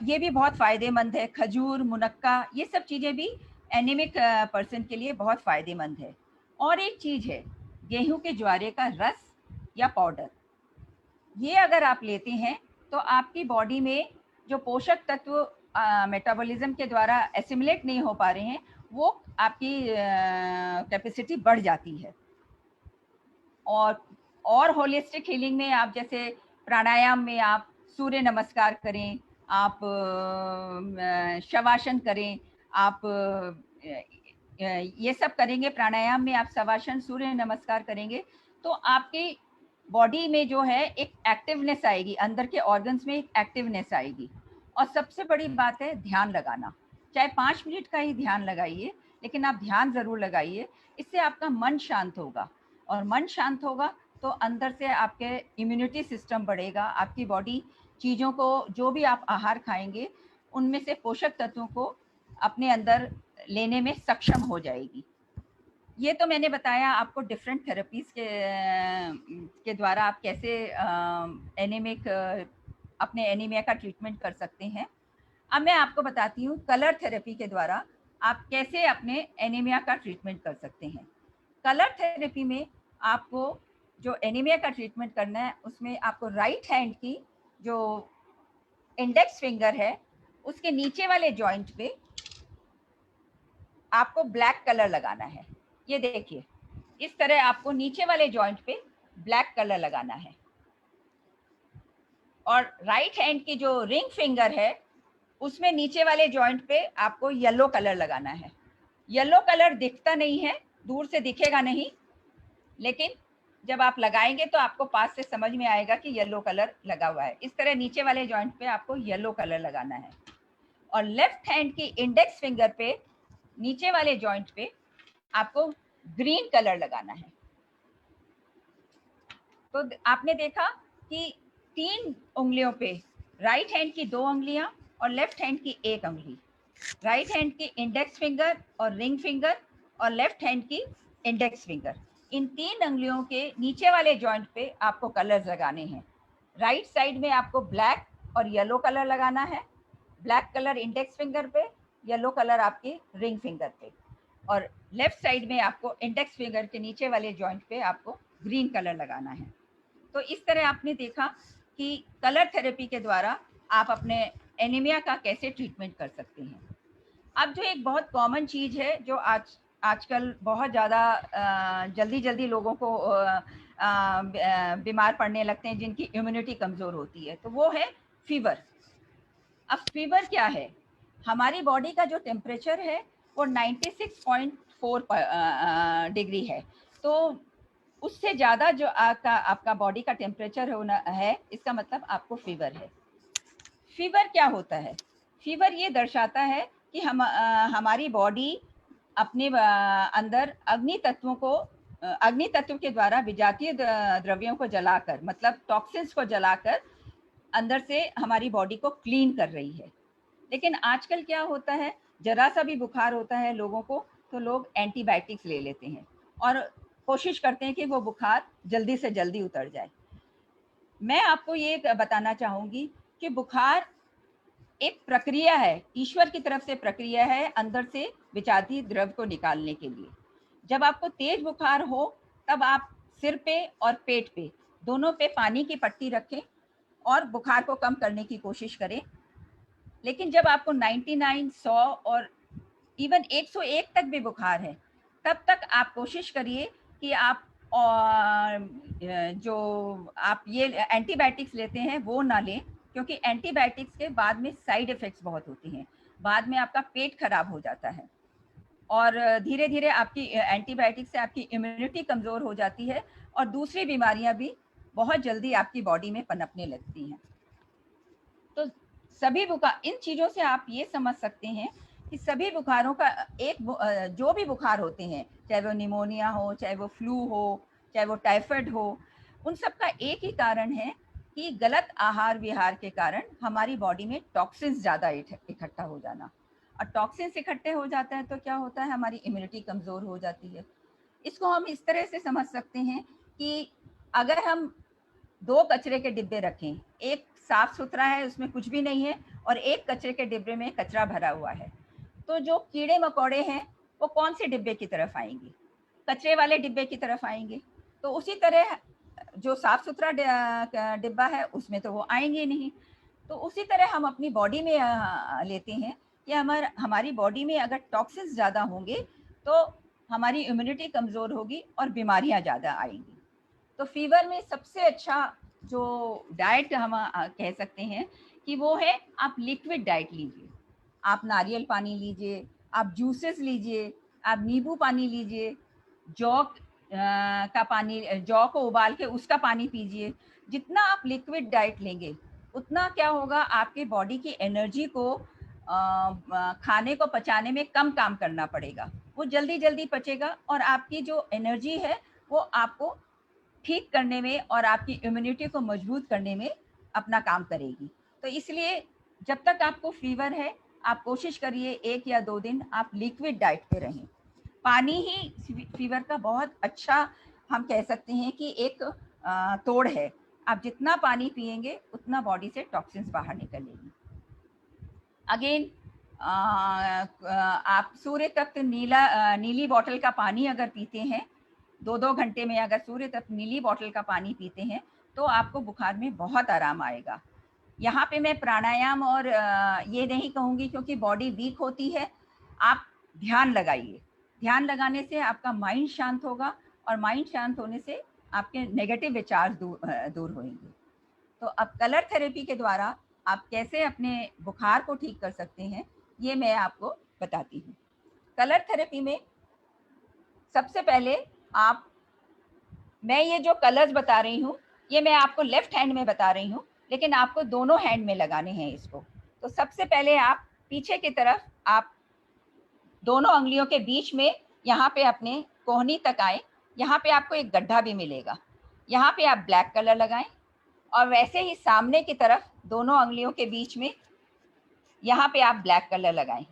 S5: ये भी बहुत फ़ायदेमंद है। खजूर, मुनक्का, ये सब चीज़ें भी एनीमिक पर्सन के लिए बहुत फ़ायदेमंद है। और एक चीज़ है, गेहूं के ज्वारे का रस या पाउडर, ये अगर आप लेते हैं तो आपकी बॉडी में जो पोषक तत्व मेटाबॉलिज्म के द्वारा एसिमिलेट नहीं हो पा रहे हैं वो आपकी कैपेसिटी बढ़ जाती है। और होलिस्टिक हीलिंग में आप जैसे प्राणायाम में आप सूर्य नमस्कार करें, आप शवासन करें, आप ये सब करेंगे। प्राणायाम में आप शवासन, सूर्य नमस्कार करेंगे तो आपकी बॉडी में जो है एक एक्टिवनेस आएगी, अंदर के ऑर्गन्स में एक एक्टिवनेस आएगी। और सबसे बड़ी बात है ध्यान लगाना, चाहे 5 मिनट का ही ध्यान लगाइए, लेकिन आप ध्यान ज़रूर लगाइए। इससे आपका मन शांत होगा और मन शांत होगा तो अंदर से आपके इम्यूनिटी सिस्टम बढ़ेगा, आपकी बॉडी चीज़ों को, जो भी आप आहार खाएंगे उनमें से पोषक तत्वों को अपने अंदर लेने में सक्षम हो जाएगी। ये तो मैंने बताया आपको डिफरेंट थेरेपीज के द्वारा आप कैसे एनीमिक अपने एनीमिया का ट्रीटमेंट कर सकते हैं। अब मैं आपको बताती हूँ कलर थेरेपी के द्वारा आप कैसे अपने एनीमिया का ट्रीटमेंट कर सकते हैं। कलर थेरेपी में आपको जो एनीमिया का ट्रीटमेंट करना है उसमें आपको राइट हैंड की जो इंडेक्स फिंगर है उसके नीचे वाले जॉइंट पे आपको ब्लैक कलर लगाना है। ये देखिए, इस तरह आपको नीचे वाले जॉइंट पे ब्लैक कलर लगाना है और राइट हैंड की जो रिंग फिंगर है उसमें नीचे वाले जॉइंट पे आपको येलो कलर लगाना है। येलो कलर दिखता नहीं है, दूर से दिखेगा नहीं, लेकिन जब आप लगाएंगे तो आपको पास से समझ में आएगा कि येलो कलर लगा हुआ है। इस तरह नीचे वाले जॉइंट पे आपको येलो कलर लगाना है और लेफ्ट हैंड की इंडेक्स फिंगर पे नीचे वाले जॉइंट पे आपको ग्रीन कलर लगाना है। तो आपने देखा कि 3 उंगलियों पे राइट हैंड की 2 उंगलियां और लेफ्ट हैंड की 1 उंगली, राइट हैंड की इंडेक्स फिंगर और रिंग फिंगर और लेफ्ट हैंड की इंडेक्स फिंगर, इन 3 उंगलियों के नीचे वाले जॉइंट पे आपको कलर्स लगाने हैं। राइट साइड में आपको ब्लैक और येलो कलर लगाना है, ब्लैक कलर इंडेक्स फिंगर पे, येलो कलर आपकी रिंग फिंगर पे, और लेफ्ट साइड में आपको इंडेक्स फिंगर के नीचे वाले जॉइंट पे आपको ग्रीन कलर लगाना है। तो इस तरह आपने देखा कि कलर थेरेपी के द्वारा आप अपने एनीमिया का कैसे ट्रीटमेंट कर सकते हैं। अब जो एक बहुत कॉमन चीज़ है जो आजकल बहुत ज़्यादा जल्दी लोगों को बीमार पड़ने लगते हैं जिनकी इम्यूनिटी कमज़ोर होती है, तो वो है फीवर। अब फीवर क्या है? हमारी बॉडी का जो टेम्परेचर है वो 96.4 डिग्री है, तो उससे ज़्यादा जो आपका बॉडी का टेम्परेचर होना है, इसका मतलब आपको फीवर है। फीवर क्या होता है? फीवर ये दर्शाता है कि हमारी बॉडी अपने अंदर अग्नि तत्व के द्वारा विजातीय द्रव्यों को जलाकर, मतलब टॉक्सिन्स को जलाकर अंदर से हमारी बॉडी को क्लीन कर रही है। लेकिन आजकल क्या होता है, जरा सा भी बुखार होता है लोगों को तो लोग एंटीबायोटिक्स ले लेते हैं और कोशिश करते हैं कि वो बुखार जल्दी से जल्दी उतर जाए। मैं आपको ये बताना चाहूँगी कि बुखार एक प्रक्रिया है, ईश्वर की तरफ से प्रक्रिया है अंदर से विषादी द्रव्य को निकालने के लिए। जब आपको तेज बुखार हो तब आप सिर पे और पेट पे दोनों पे पानी की पट्टी रखें और बुखार को कम करने की कोशिश करें। लेकिन जब आपको 99, 100 और इवन 101 तक भी बुखार है, तब तक आप कोशिश करिए कि आप जो आप ये एंटीबायोटिक्स लेते हैं वो ना लें, क्योंकि एंटीबायोटिक्स के बाद में साइड इफ़ेक्ट्स बहुत होते हैं। बाद में आपका पेट खराब हो जाता है और धीरे धीरे आपकी एंटीबायोटिक्स से आपकी इम्यूनिटी कमज़ोर हो जाती है और दूसरी बीमारियां भी बहुत जल्दी आपकी बॉडी में पनपने लगती हैं। तो सभी बुखार, इन चीज़ों से आप ये समझ सकते हैं कि सभी बुखारों का जो भी बुखार होते हैं, चाहे वो निमोनिया हो, चाहे वो फ्लू हो, चाहे वो टाइफाइड हो, उन सब का एक ही कारण है कि गलत आहार विहार के कारण हमारी बॉडी में टॉक्सिन्स ज़्यादा इकट्ठा हो जाना। और टॉक्सिन्स इकट्ठे हो जाते हैं तो क्या होता है, हमारी इम्यूनिटी कमज़ोर हो जाती है। इसको हम इस तरह से समझ सकते हैं कि अगर हम 2 कचरे के डिब्बे रखें, एक साफ सुथरा है उसमें कुछ भी नहीं है और एक कचरे के डिब्बे में कचरा भरा हुआ है, तो जो कीड़े मकोड़े हैं वो कौन से डिब्बे की तरफ आएंगे? कचरे वाले डिब्बे की तरफ आएंगे। तो उसी तरह जो साफ सुथरा डिब्बा है उसमें तो वो आएंगे नहीं। तो उसी तरह हम अपनी बॉडी में लेते हैं कि हमारी बॉडी में अगर टॉक्सिन्स ज़्यादा होंगे तो हमारी इम्यूनिटी कमज़ोर होगी और बीमारियां ज़्यादा आएंगी। तो फीवर में सबसे अच्छा जो डाइट हम कह सकते हैं कि वो है आप लिक्विड डाइट लीजिए। आप नारियल पानी लीजिए, आप जूसेस लीजिए, आप नींबू पानी लीजिए, जौ का पानी, जौ को उबाल के उसका पानी पीजिए। जितना आप लिक्विड डाइट लेंगे उतना क्या होगा, आपके बॉडी की एनर्जी को खाने को पचाने में कम काम करना पड़ेगा, वो जल्दी जल्दी पचेगा और आपकी जो एनर्जी है वो आपको ठीक करने में और आपकी इम्यूनिटी को मजबूत करने में अपना काम करेगी। तो इसलिए जब तक आपको फीवर है आप कोशिश करिए 1 या 2 दिन आप लिक्विड डाइट पे रहें। पानी ही फीवर का बहुत अच्छा, हम कह सकते हैं कि एक तोड़ है। आप जितना पानी पिएंगे उतना बॉडी से टॉक्सिन्स बाहर निकलेंगी। अगेन आप सूर्य तप्त नीली बॉटल का पानी अगर पीते हैं 2-2 घंटे में, अगर सूर्य तप्त नीली बॉटल का पानी पीते हैं तो आपको बुखार में बहुत आराम आएगा। यहाँ पे मैं प्राणायाम और ये नहीं कहूँगी क्योंकि बॉडी वीक होती है। आप ध्यान लगाइए, ध्यान लगाने से आपका माइंड शांत होगा और माइंड शांत होने से आपके नेगेटिव विचार दूर होंगे। तो अब कलर थेरेपी के द्वारा आप कैसे अपने बुखार को ठीक कर सकते हैं ये मैं आपको बताती हूँ। कलर थेरेपी में सबसे पहले मैं ये जो कलर्स बता रही हूँ ये मैं आपको लेफ्ट हैंड में बता रही हूँ, लेकिन आपको दोनों हैंड में लगाने हैं इसको। तो सबसे पहले आप पीछे की तरफ, आप दोनों अंगुलियों के बीच में यहाँ पे अपने कोहनी तक आए, यहाँ पे आपको एक गड्ढा भी मिलेगा, यहाँ पे आप ब्लैक कलर लगाएं और वैसे ही सामने की तरफ दोनों अंगुलियों के बीच में यहाँ पे आप ब्लैक कलर लगाएं।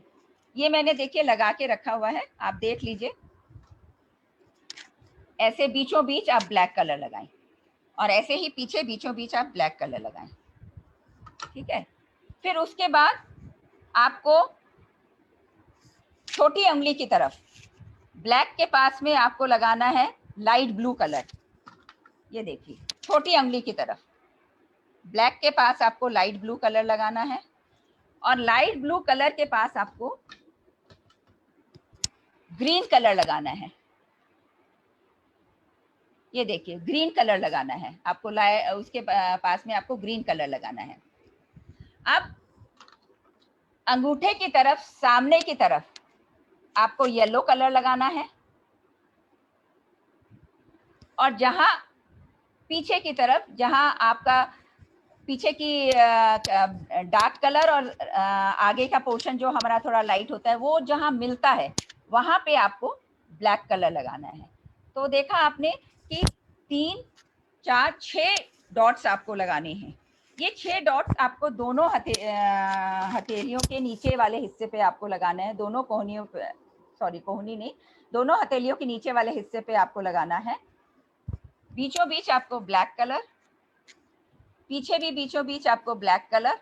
S5: ये मैंने देखिए लगा के रखा हुआ है, आप देख लीजिए। ऐसे बीचों बीच आप ब्लैक कलर लगाएं और ऐसे ही पीछे बीचों बीच आप ब्लैक कलर लगाएं, ठीक है। फिर उसके बाद आपको छोटी उंगली की तरफ ब्लैक के पास में आपको लगाना है लाइट ब्लू कलर। ये देखिए छोटी उंगली की तरफ ब्लैक के पास आपको लाइट ब्लू कलर लगाना है और लाइट ब्लू कलर के पास आपको ग्रीन कलर लगाना है। ये देखिए ग्रीन कलर लगाना है आपको, उसके पास में आपको ग्रीन कलर लगाना है। अब अंगूठे की तरफ सामने की तरफ आपको येलो कलर लगाना है और जहां पीछे की तरफ, जहां आपका पीछे की डार्क कलर और आगे का पोर्शन जो हमारा थोड़ा लाइट होता है वो जहां मिलता है वहां पे आपको ब्लैक कलर लगाना है। तो देखा आपने कि 3, 4, 6 डॉट्स आपको लगाने हैं। ये 6 डॉट्स आपको दोनों हथेलियों के नीचे वाले हिस्से पे आपको लगाना है, दोनों कोहनियों पे, सॉरी कोहनी नहीं, दोनों हथेलियों के नीचे वाले हिस्से पे आपको लगाना है। बीचों बीच आपको ब्लैक कलर, पीछे भी बीचों बीच आपको ब्लैक कलर,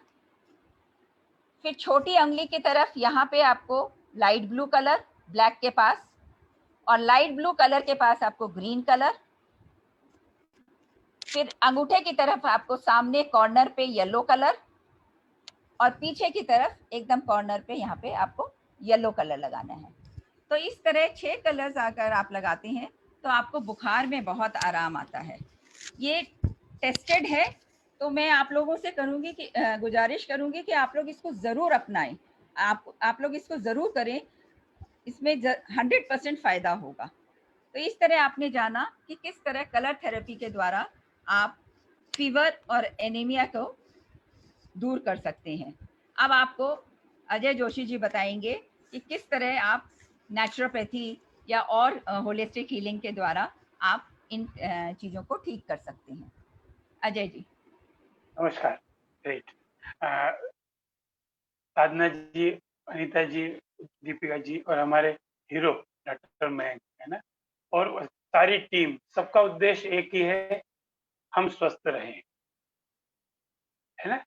S5: फिर छोटी उंगली की तरफ यहाँ पे आपको लाइट ब्लू कलर ब्लैक के पास और लाइट ब्लू कलर के पास आपको ग्रीन कलर, फिर अंगूठे की तरफ आपको सामने कॉर्नर पे येलो कलर और पीछे की तरफ एकदम कॉर्नर पे यहाँ पे आपको येलो कलर लगाना है। तो इस तरह 6 कलर्स अगर आप लगाते हैं तो आपको बुखार में बहुत आराम आता है। ये टेस्टेड है, तो मैं आप लोगों से करूँगी कि गुजारिश करूँगी कि आप लोग इसको ज़रूर अपनाएं, आप लोग इसको ज़रूर करें, इसमें 100% फ़ायदा होगा। तो इस तरह आपने जाना कि किस तरह कलर थेरेपी के द्वारा आप फीवर और एनीमिया को दूर कर सकते हैं। अब आपको अजय जोशी जी बताएंगे कि किस तरह आप नेचुरोपैथी या और होलिस्टिक हीलिंग के द्वारा आप इन चीज़ों को ठीक कर सकते हैं। अजय जी।
S3: नमस्कार। ग्रेट। साधना जी, अनीता जी, दीपिका जी और हमारे हीरो डॉक्टर मयंक, है ना, और सारी टीम, सबका उद्देश्य एक ही है, हम स्वस्थ रहें, है ना।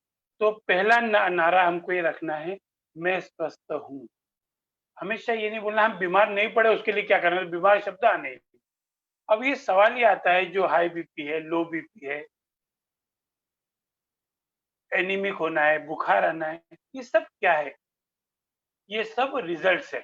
S3: तो पहला नारा हमको ये रखना है, मैं स्वस्थ हूँ। हमेशा ये नहीं बोलना हम बीमार नहीं पड़े, उसके लिए क्या करना है, बीमार शब्द आने। अब ये सवाल ही आता है जो हाई बीपी है, लो बीपी है, एनीमिक होना है, बुखार आना है, ये सब क्या है? ये सब रिजल्ट्स है।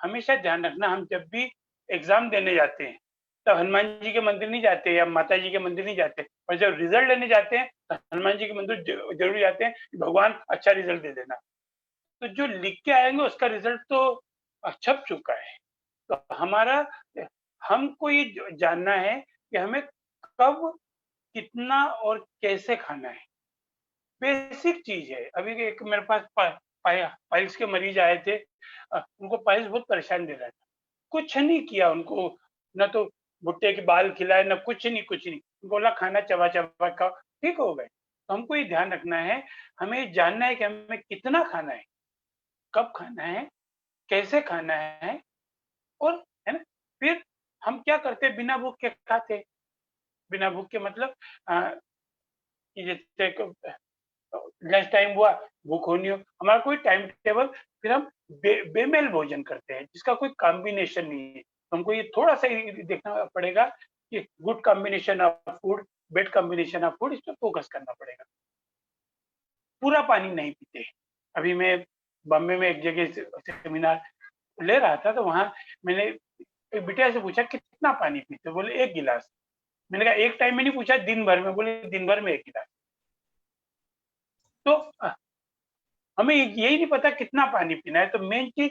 S3: हमेशा ध्यान रखना, हम जब भी एग्जाम देने जाते हैं तब हनुमान जी के मंदिर नहीं जाते या माता जी के मंदिर नहीं जाते, और जब रिजल्ट लेने जाते हैं तो हनुमान जी के मंदिर जरूर जाते हैं कि भगवान अच्छा रिजल्ट दे देना। तो जो लिख के आएंगे उसका रिजल्ट तो छप चुका है। तो हमको ये जानना है कि हमें कब, कितना और कैसे खाना है, बेसिक चीज है। अभी एक मेरे पास पाइल्स के मरीज आए थे, उनको पाइल्स बहुत परेशान दे रहा था, कुछ नहीं किया उनको, ना तो भुट्टे के बाल खिलाए, ना कुछ नहीं, बोला खाना चबा चबा खाओ, ठीक हो गए। तो हमको ये ध्यान रखना है, हमें जानना है कि हमें कितना खाना है, कब खाना है, कैसे खाना है और है ना, फिर हम क्या करते, बिना भूख के खाते। बिना भूख के मतलब कि जैसे लंच टाइम हुआ, भूख होनी हो, हमारा कोई टाइम टेबल, फिर हम बेमेल भोजन करते हैं जिसका कोई कॉम्बिनेशन नहीं है। तो हमको ये थोड़ा सा ही देखना पड़ेगा कि good combination of food, bed combination of food, इस पर फोकस करना पड़ेगा। पूरा पानी नहीं पीते। अभी मैं बॉम्बे में एक जगह सेमिनार ले रहा था, तो वहां मैंने एक बिटिया से पूछा कितना पानी पीते, बोले 1 गिलास। मैंने कहा एक टाइम में नहीं पूछा, दिन भर में, बोले दिन भर में 1 गिलास। तो हमें यही नहीं पता कितना पानी पीना है। तो मेन चीज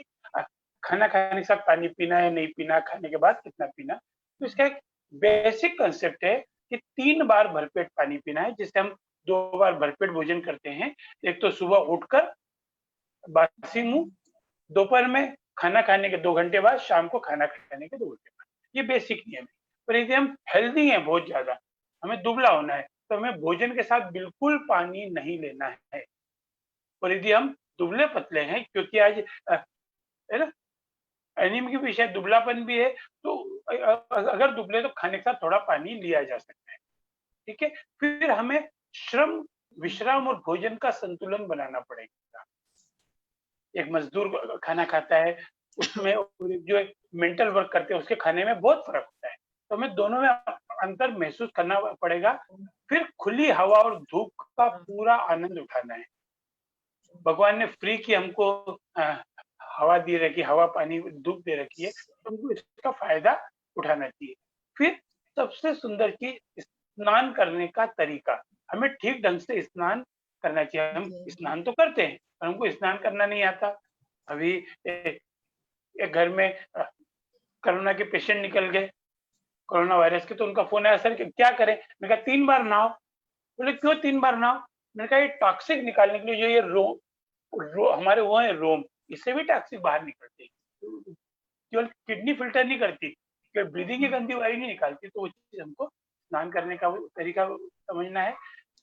S3: खाना खाने के साथ पानी पीना है, नहीं पीना, खाने के बाद कितना पीना। तो इसका एक बेसिक कंसेप्ट है कि 3 बार भरपेट पानी पीना है, जिससे हम 2 बार भरपेट भोजन करते हैं। एक तो सुबह उठकर बासी मुंह, दोपहर में खाना खाने के 2 घंटे बाद, शाम को खाना खाने के 2 घंटे बाद। ये बेसिक नियम है। पर यदि हम हेल्दी हैं बहुत ज्यादा, हमें दुबला होना है, तो हमें भोजन के साथ बिल्कुल पानी नहीं लेना है। और यदि हम दुबले पतले हैं, क्योंकि आज है ना, एनीमिया के विषय दुबलापन भी है, तो अगर दुबले तो खाने के साथ थोड़ा पानी लिया जा सकता है। ठीक है, फिर हमें श्रम, विश्राम और भोजन का संतुलन बनाना पड़ेगा। एक मजदूर खाना खाता है, उसमें जो मेंटल वर्क करते हैं उसके खाने में बहुत फर्क होता है। तो हमें दोनों में अंतर महसूस करना पड़ेगा। फिर खुली हवा और धूप का पूरा आनंद उठाना है। भगवान ने फ्री की हमको हवा दे रखी, हवा पानी धूप दे रखी है, तो हमको इसका फायदा उठाना चाहिए। फिर सबसे सुंदर चीज, स्नान करने का तरीका। हमें ठीक ढंग से स्नान करना चाहिए। हम स्नान तो करते हैं, पर हमको स्नान करना नहीं आता। अभी एक घर में कोरोना के पेशेंट निकल गए, कोरोना वायरस के, तो उनका फोन आया, सर क्या करें? मैंने कहा 3 बार नहाओ। बोले क्यों 3 बार नहाओ? मैंने कहा ये टॉक्सिक निकालने के लिए, जो ये हमारे वो है रोम, इससे भी टॉक्सिक बाहर निकलते हैं। केवल किडनी फिल्टर नहीं करती, केवल ब्रीदिंग की गंदी वायु नहीं निकालती। तो वो चीज हमको स्नान करने का तरीका समझना है।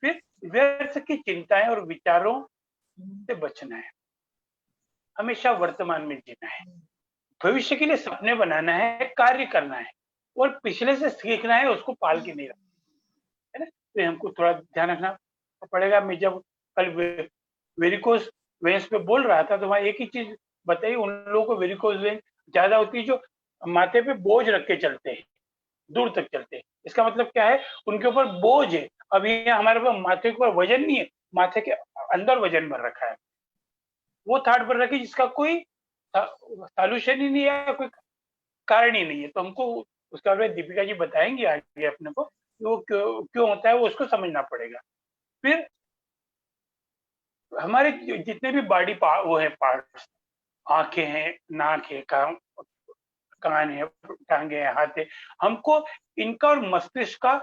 S3: फिर व्यर्थ की चिंताएं और विचारों से बचना है। हमेशा वर्तमान में जीना है। भविष्य के लिए सपने बनाना है, कार्य करना है, और पिछले से सीखना है, उसको पाल के नहीं रखना है ना। तो हमको थोड़ा ध्यान रखना पड़ेगा। मैं जब कल वेरिकोस वेन्स पे बोल रहा था, तो वहां एक ही चीज बताई, उन लोगों को वेरिकोस वेन ज्यादा होती है जो माथे पे बोझ रख के चलते हैं, दूर तक चलते हैं। इसका मतलब क्या है, उनके ऊपर बोझ है। अभी हमारे पास माथे के ऊपर वजन नहीं है, माथे के अंदर वजन भर रखा है, वो थाट पर रखी, जिसका कोई सॉल्यूशन ही नहीं है, कोई कारण ही नहीं है। तो हमको उसका दीपिका जी बताएंगे आगे अपने को, वो क्यों होता है, वो उसको समझना पड़ेगा। फिर हमारे जितने भी बॉडी वो है पार्ट्स, आंखें हैं, नाक है, कान है, टांगे हैं, हाथ है, हमको इनका और मस्तिष्क का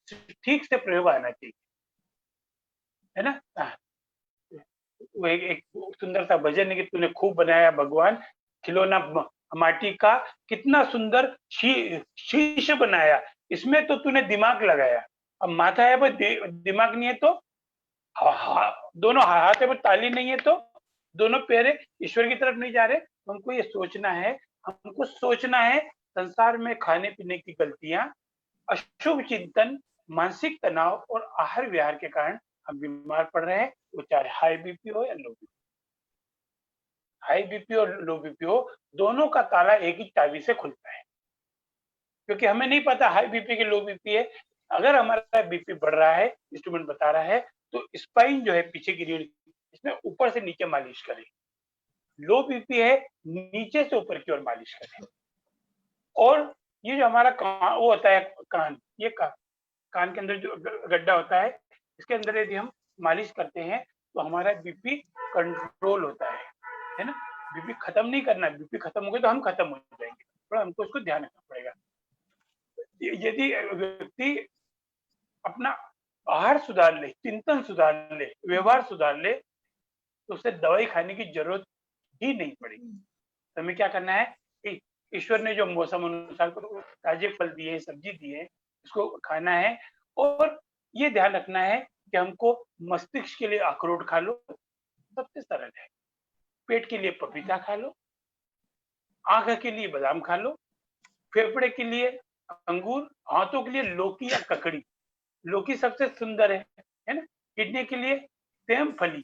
S3: ठीक से प्रयोग आना चाहिए, है ना। वो एक सुंदर सा भजन है कि तूने खूब बनाया भगवान खिलौना माटी का, कितना सुंदर शीश बनाया, इसमें तो तूने दिमाग लगाया। अब माथा है पर दिमाग नहीं है, तो दोनों हाथ है पर ताली नहीं है, तो दोनों पैर ईश्वर की तरफ नहीं जा रहे। हमको ये सोचना है, हमको सोचना है संसार में खाने पीने की गलतियां, अशुभ चिंतन, मानसिक तनाव और आहार विहार के कारण हम बीमार पड़ रहे हैं। वो चाहे हाई बीपी हो या लो बीपी। हाई बीपी और लो बीपी हो, दोनों का ताला एक ही चाबी से खुलता है। क्योंकि हमें नहीं पता हाई बीपी की लो बीपी है। अगर हमारा बीपी बढ़ रहा है, इंस्ट्रूमेंट बता रहा है, तो स्पाइन जो है पीछे की रीढ़, इसमें ऊपर से नीचे मालिश करें। लो बीपी है, नीचे से ऊपर की ओर मालिश करें। और ये जो हमारा कान, वो होता है कान, ये कान के अंदर जो गड्ढा होता है, इसके अंदर यदि हम मालिश करते हैं तो हमारा बीपी कंट्रोल होता है ना। बीपी खत्म नहीं करना, बीपी खत्म हो गया तो हम खत्म हो जाएंगे, तो हमको उसको ध्यान रखना पड़ेगा। यदि व्यक्ति अपना आहार सुधार ले, चिंतन सुधार ले, व्यवहार सुधार ले, तो उसे दवाई खाने की जरूरत ही नहीं पड़ेगी। तो हमें क्या करना है, ईश्वर ने जो मौसम अनुसार ताजे फल दिए, सब्जी दी है, इसको खाना है। और ये ध्यान रखना है कि हमको मस्तिष्क के लिए अखरोट खा लो, सबसे सरल है। पेट के लिए पपीता खा लो, आंख के लिए बादाम खा लो, फेफड़े के लिए अंगूर, हाथों के लिए लौकी या ककड़ी। लौकी सबसे सुंदर है ना। किडनी के लिए सेम फली,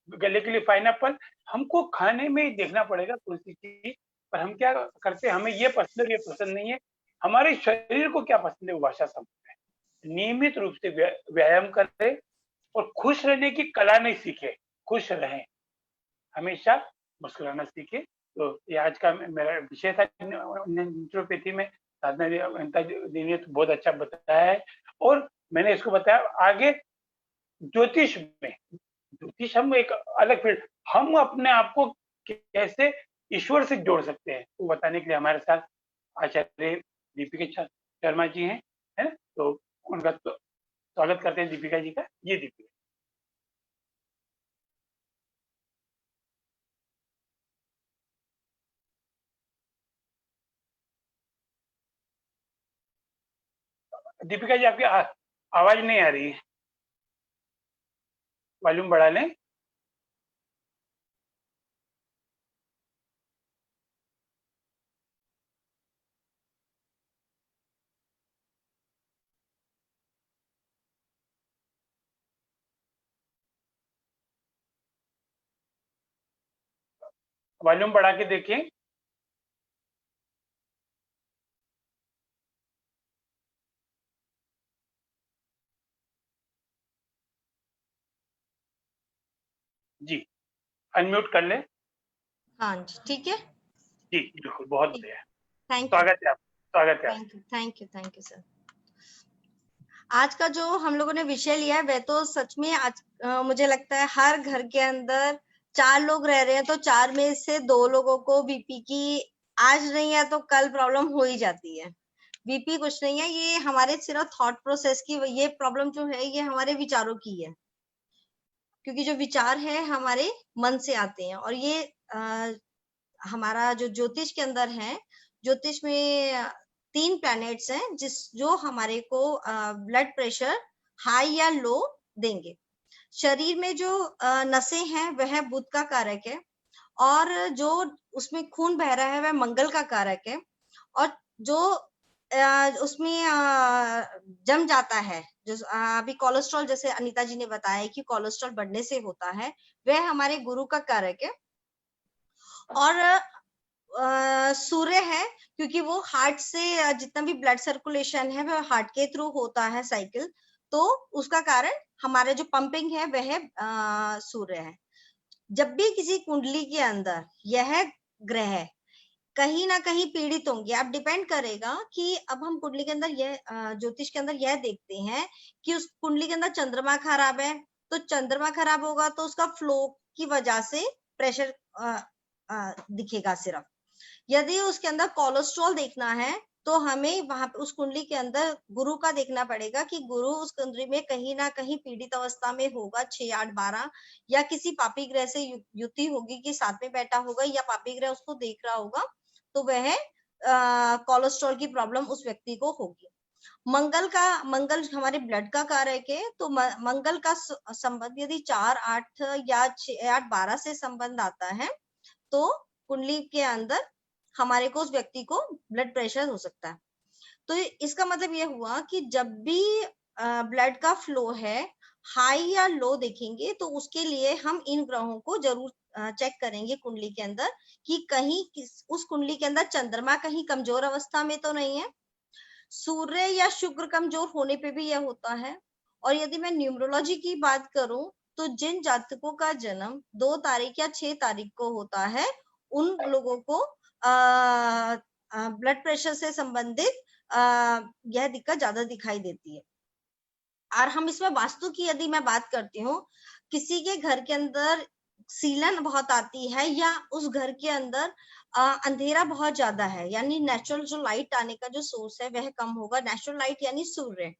S3: गले के लिए पाइनएप्पल। हमको खाने में ही देखना पड़ेगा कौन सी चीज, पर हम क्या करते हैं, हमें ये पसंद है ये पसंद नहीं है। हमारे शरीर को क्या पसंद है वो भाषा समझते हैं। नियमित रूप से व्यायाम करें और खुश रहने की कला नहीं सीखे, खुश रहें, हमेशा मुस्कुराना सीखे। तो ये आज का मेरा विषय था नेचुरोपैथी में। साधना दी ने तो बहुत अच्छा बताया है, और मैंने इसको बताया आगे ज्योतिष में। ज्योतिष हम एक अलग फील्ड, हम अपने आप को कैसे ईश्वर से जोड़ सकते हैं वो बताने के लिए हमारे साथ आचार्य दीपिका शर्मा जी हैं, है ना। तो उनका स्वागत करते हैं दीपिका जी का। ये दीपिका। दीपिका जी आपकी आवाज नहीं आ रही है, वॉल्यूम बढ़ा लें। वॉल्यूम बढ़ा के देखें। जी अनम्यूट कर ले।
S1: हाँ जी, ठीक है।
S3: जी बिल्कुल, बहुत बढ़िया।
S1: थैंक यू,
S3: स्वागत है आप, स्वागत है।
S1: Thank you, thank you, thank you sir. आज का जो हम लोगों ने विषय लिया है वह तो सच में आज मुझे लगता है हर घर के अंदर 4 लोग रह रहे हैं तो 4 में से 2 लोगों को बीपी की आज नहीं है तो कल प्रॉब्लम हो ही जाती है। बीपी कुछ नहीं है, ये हमारे सिर्फ थॉट प्रोसेस की ये प्रॉब्लम जो है ये हमारे विचारों की है, क्योंकि जो विचार है हमारे मन से आते हैं। और ये हमारा जो ज्योतिष के अंदर है, ज्योतिष में 3 प्लैनेट्स हैं जो हमारे को ब्लड प्रेशर हाई या लो देंगे। शरीर में जो नसें हैं वह बुध का कारक है, और जो उसमें खून बह रहा है वह मंगल का कारक है, और जो उसमें जम जाता है जो अभी कोलेस्ट्रॉल, जैसे अनीता जी ने बताया कि कोलेस्ट्रॉल बढ़ने से होता है, वह हमारे गुरु का कारक है। और सूर्य है क्योंकि वो हार्ट से जितना भी ब्लड सर्कुलेशन है वह हार्ट के थ्रू होता है साइकिल, तो उसका कारण हमारे जो पंपिंग है वह सूर्य है। जब भी किसी कुंडली के अंदर यह ग्रह कहीं ना कहीं पीड़ित होंगे, अब डिपेंड करेगा कि अब हम कुंडली के अंदर यह ज्योतिष के अंदर यह देखते हैं कि उस कुंडली के अंदर चंद्रमा खराब है, तो चंद्रमा खराब होगा तो उसका फ्लो की वजह से प्रेशर दिखेगा सिर्फ। यदि उसके अंदर कोलेस्ट्रॉल देखना है तो हमें वहां उस कुंडली के अंदर गुरु का देखना पड़ेगा कि गुरु उस कुंडली में कहीं ना कहीं पीड़ित अवस्था में होगा, 6, 8, 12, या किसी पापी ग्रह से युति होगी कि साथ में बैठा होगा या पापी ग्रह उसको देख रहा होगा, तो वह कोलेस्ट्रॉल की प्रॉब्लम उस व्यक्ति को होगी। मंगल हमारे ब्लड का कारक है, तो मंगल का संबंध यदि 4, 8 या 6, 8, 12 से संबंध आता है तो कुंडली के अंदर हमारे को उस व्यक्ति को ब्लड प्रेशर हो सकता है। तो इसका मतलब ये हुआ कि जब भी ब्लड का फ्लो है हाई या लो देखेंगे तो उसके लिए हम इन ग्रहों को जरूर चेक करेंगे कुंडली के अंदर कि कहीं उस कुंडली के अंदर चंद्रमा कहीं कमजोर अवस्था में तो नहीं है। सूर्य या शुक्र कमजोर होने पे भी यह होता है। और यदि मैं न्यूमरोलॉजी की बात करूं तो जिन जातकों का जन्म 2 तारीख या 6 तारीख को होता है उन लोगों को ब्लड प्रेशर से संबंधित यह दिक्कत ज्यादा दिखाई देती है। और हम इसमें वास्तु की यदि मैं बात करती हूँ, किसी के घर के अंदर सीलन बहुत आती है या उस घर के अंदर अंधेरा बहुत ज्यादा है, यानी नेचुरल जो लाइट आने का जो सोर्स है वह कम होगा। नेचुरल लाइट यानी सूर्य,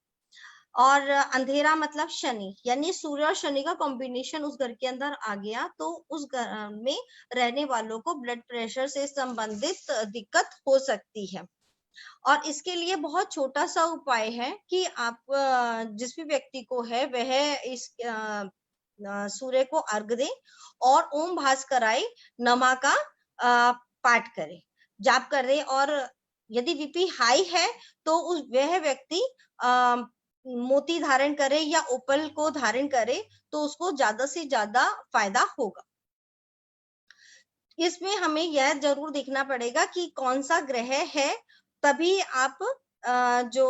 S1: और अंधेरा मतलब शनि, यानी सूर्य और शनि का कॉम्बिनेशन उस घर के अंदर आ गया तो उस घर में रहने वालों को ब्लड प्रेशर से संबंधित दिक्कत हो सकती है। और इसके लिए बहुत छोटा सा उपाय है कि आप जिस भी व्यक्ति को है वह इस सूर्य को अर्घ दे और ओम भास्कराय नमा का पाठ करे, जाप करे। और यदि बीपी हाई है तो वह व्यक्ति मोती धारण करे या ओपल को धारण करे तो उसको ज्यादा से ज्यादा फायदा होगा। इसमें हमें यह जरूर देखना पड़ेगा कि कौन सा ग्रह है, तभी आप जो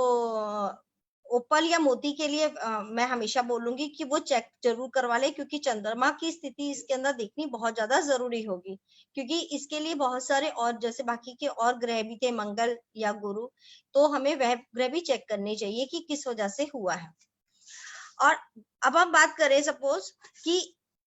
S1: ओपल या मोती के लिए मैं हमेशा बोलूंगी कि वो चेक जरूर करवा ले, क्योंकि चंद्रमा की स्थिति इसके अंदर देखनी बहुत ज्यादा जरूरी होगी, क्योंकि इसके लिए बहुत सारे और जैसे बाकी के और ग्रह भी थे, मंगल या गुरु, तो हमें वह ग्रह भी चेक करने चाहिए कि किस वजह से हुआ है। और अब हम बात करें सपोज कि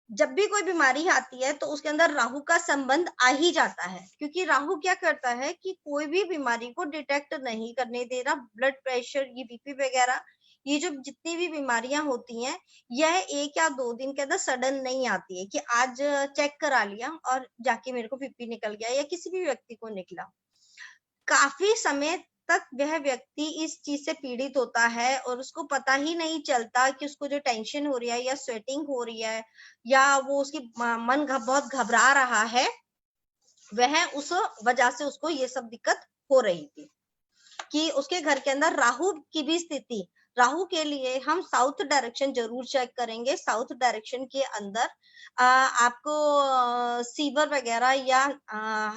S1: जब भी कोई बीमारी आती है तो उसके अंदर राहु का संबंध आ ही जाता है, क्योंकि राहु क्या करता है कि कोई भी बीमारी को डिटेक्ट नहीं करने दे रहा। ब्लड प्रेशर, ये बीपी वगैरह, ये जो जितनी भी बीमारियां होती हैं, यह 1 या 2 दिन के अंदर सडन नहीं आती है कि आज चेक करा लिया और जाके मेरे को बीपी निकल गया या किसी भी व्यक्ति को निकला। काफी समय तक वह व्यक्ति इस चीज से पीड़ित होता है और उसको पता ही नहीं चलता कि उसको जो टेंशन हो रही है या स्वेटिंग हो रही है या वो उसकी मन बहुत घबरा रहा है, वह उस वजह से उसको ये सब दिक्कत हो रही थी कि उसके घर के अंदर राहु की भी स्थिति। राहु के लिए हम साउथ डायरेक्शन जरूर चेक करेंगे। साउथ डायरेक्शन के अंदर आपको सीवर वगैरह या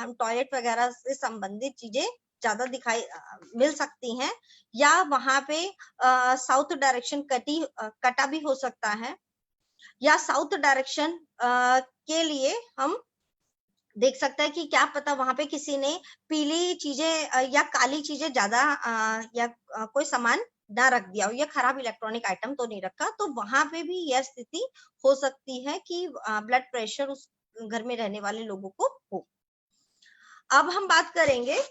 S1: हम टॉयलेट वगैरह से संबंधित चीजें ज्यादा दिखाई मिल सकती हैं, या वहां पे साउथ डायरेक्शन कटा भी हो सकता है, या साउथ डायरेक्शन के लिए हम देख सकते हैं कि क्या पता वहां पे किसी ने पीली चीजें या काली चीजें ज्यादा या कोई सामान ना रख दिया हो या खराब इलेक्ट्रॉनिक आइटम तो नहीं रखा, तो वहां पे भी यह स्थिति हो सकती है कि ब्लड प्रेशर उस घर में रहने वाले लोगों को हो। अब हम बात करेंगे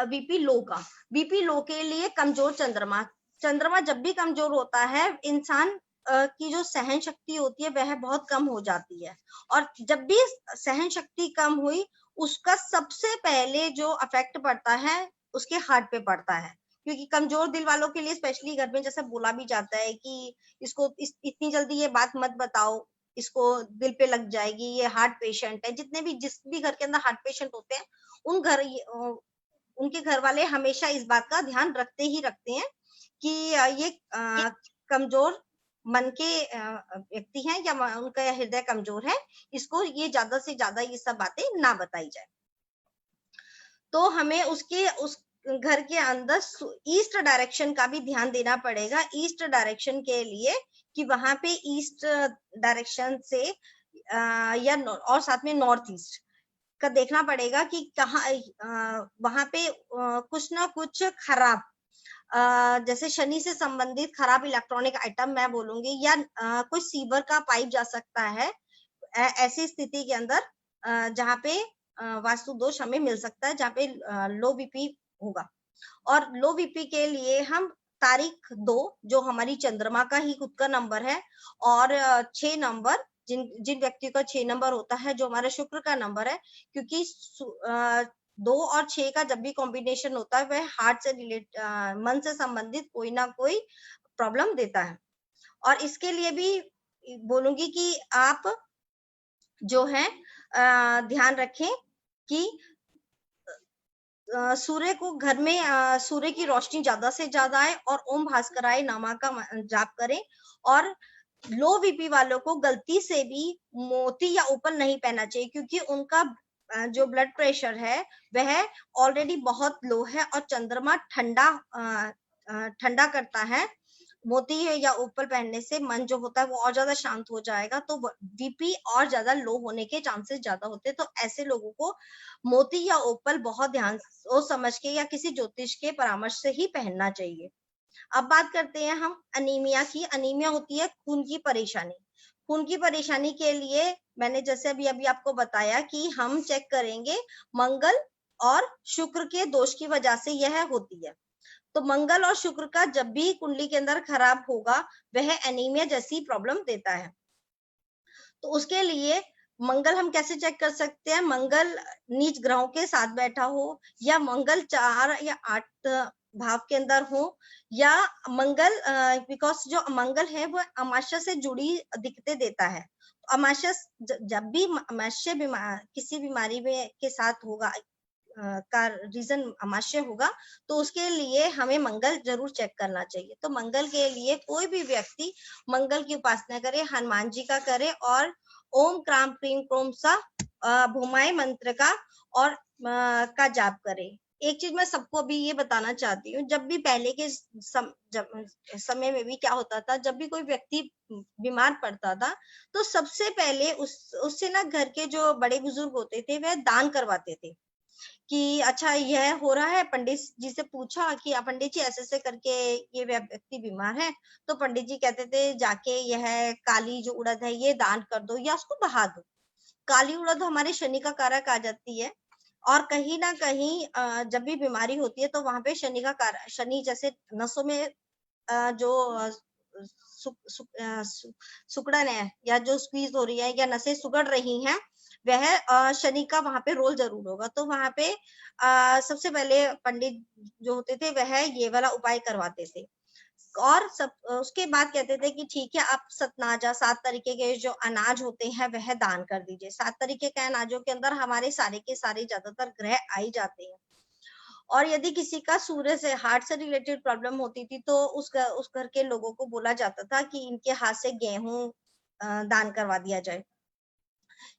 S1: बीपी लो का। बीपी लो के लिए कमजोर चंद्रमा, चंद्रमा जब भी कमजोर होता है इंसान की जो सहन शक्ति होती है वह बहुत कम हो जाती है, और जब भी सहन शक्ति कम हुई उसका सबसे पहले जो अफेक्ट पड़ता है उसके हार्ट पे पड़ता है, क्योंकि कमजोर दिल वालों के लिए स्पेशली घर में जैसे बोला भी जाता है कि इसको इतनी जल्दी ये बात मत बताओ, इसको दिल पे लग जाएगी, ये हार्ट पेशेंट है। जितने भी जिस भी घर के अंदर हार्ट पेशेंट होते हैं उनके घर वाले हमेशा इस बात का ध्यान रखते ही रखते हैं कि ये कमजोर मन के व्यक्ति हैं या उनका हृदय कमजोर है, इसको ये ज्यादा से ज्यादा ये सब बातें ना बताई जाए। तो हमें उस घर के अंदर ईस्ट डायरेक्शन का भी ध्यान देना पड़ेगा। ईस्ट डायरेक्शन के लिए कि वहां पे ईस्ट डायरेक्शन से या और साथ में नॉर्थ ईस्ट का देखना पड़ेगा कि कहाँ वहां पे कुछ ना कुछ खराब जैसे शनि से संबंधित खराब इलेक्ट्रॉनिक आइटम मैं बोलूंगी, या कोई सीवर का पाइप जा सकता है ऐसी स्थिति के अंदर जहाँ पे वास्तु दोष हमें मिल सकता है, जहाँ पे लो बीपी होगा। और लो बीपी के लिए हम तारीख 2 जो हमारी चंद्रमा का ही खुद का नंबर है, और 6 नंबर जिन व्यक्तियों का 6 नंबर होता है जो हमारा शुक्र का नंबर है, क्योंकि 2 और 6 का जब भी कॉम्बिनेशन होता है वह हार्ट से मन से संबंधित कोई ना कोई प्रॉब्लम देता है। और इसके लिए भी बोलूंगी कि आप जो है ध्यान रखें कि सूर्य को घर में सूर्य की रोशनी ज्यादा से ज्यादा आए और ओम भास्कराय नमः का जाप करें। और लो बीपी वालों को गलती से भी मोती या ओपल नहीं पहनना चाहिए, क्योंकि उनका जो ब्लड प्रेशर है वह ऑलरेडी बहुत लो है और चंद्रमा ठंडा करता है। मोती या ओपल पहनने से मन जो होता है वो और ज्यादा शांत हो जाएगा, तो बीपी और ज्यादा लो होने के चांसेस ज्यादा होते हैं। तो ऐसे लोगों को मोती या ओपल बहुत ध्यान सोच समझ के या किसी ज्योतिष के परामर्श से ही पहनना चाहिए। अब बात करते हैं हम अनीमिया की। अनीमिया होती है खून की परेशानी। खून की परेशानी के लिए मैंने जैसे अभी आपको बताया कि हम चेक करेंगे मंगल और शुक्र के दोष की वजह से यह होती है। तो मंगल और शुक्र का जब भी कुंडली के अंदर खराब होगा वह एनीमिया जैसी प्रॉब्लम देता है। तो उसके लिए मंगल हम कैसे चेक कर सकते हैं? मंगल नीच ग्रहों के साथ बैठा हो, या मंगल 4 या 8 भाव के अंदर हो, या मंगल, बिकॉज जो मंगल है वो अमावस्या से जुड़ी दिक्कतें देता है। अमावस्या जब भी अमावस्या किसी बीमारी में के साथ होगा, का रीजन अमावस्या होगा, तो उसके लिए हमें मंगल जरूर चेक करना चाहिए। तो मंगल के लिए कोई भी व्यक्ति मंगल की उपासना करे, हनुमान जी का करे, और ओम क्राम क्रीम क्रोम सा भूमाए मंत्र का और का जाप करे। एक चीज मैं सबको अभी ये बताना चाहती हूँ, जब भी पहले के समय में भी क्या होता था, जब भी कोई व्यक्ति बीमार पड़ता था, तो सबसे पहले उससे ना घर के जो बड़े बुजुर्ग होते थे वह दान करवाते थे कि अच्छा यह हो रहा है। पंडित जी से पूछा कि पंडित जी ऐसे ऐसे करके ये व्यक्ति बीमार है, तो पंडित जी कहते थे जाके यह काली जो उड़द है ये दान कर दो या उसको बहा दो। काली उड़द हमारे शनि का कारक आ जाती है, और कहीं ना कहीं जब भी बीमारी होती है तो वहां पे शनि का कारक, शनि जैसे नसों में जो सुकड़न है या जो स्क्वीज हो रही है या नसें सुगड़ रही हैं, वह शनि का वहां पे रोल जरूर होगा। तो वहां पे सबसे पहले पंडित जो होते थे वह ये वाला उपाय करवाते थे, और सब उसके बाद कहते थे कि ठीक है आप सतनाजा 7 तरीके के जो अनाज होते हैं वह दान कर दीजिए। 7 तरीके के अनाजों के अंदर हमारे सारे के सारे ज्यादातर ग्रह आ ही जाते हैं। और यदि किसी का सूर्य से, हार्ट से रिलेटेड प्रॉब्लम होती थी, तो उस घर के लोगों को बोला जाता था कि इनके हाथ से गेहूं दान करवा दिया जाए।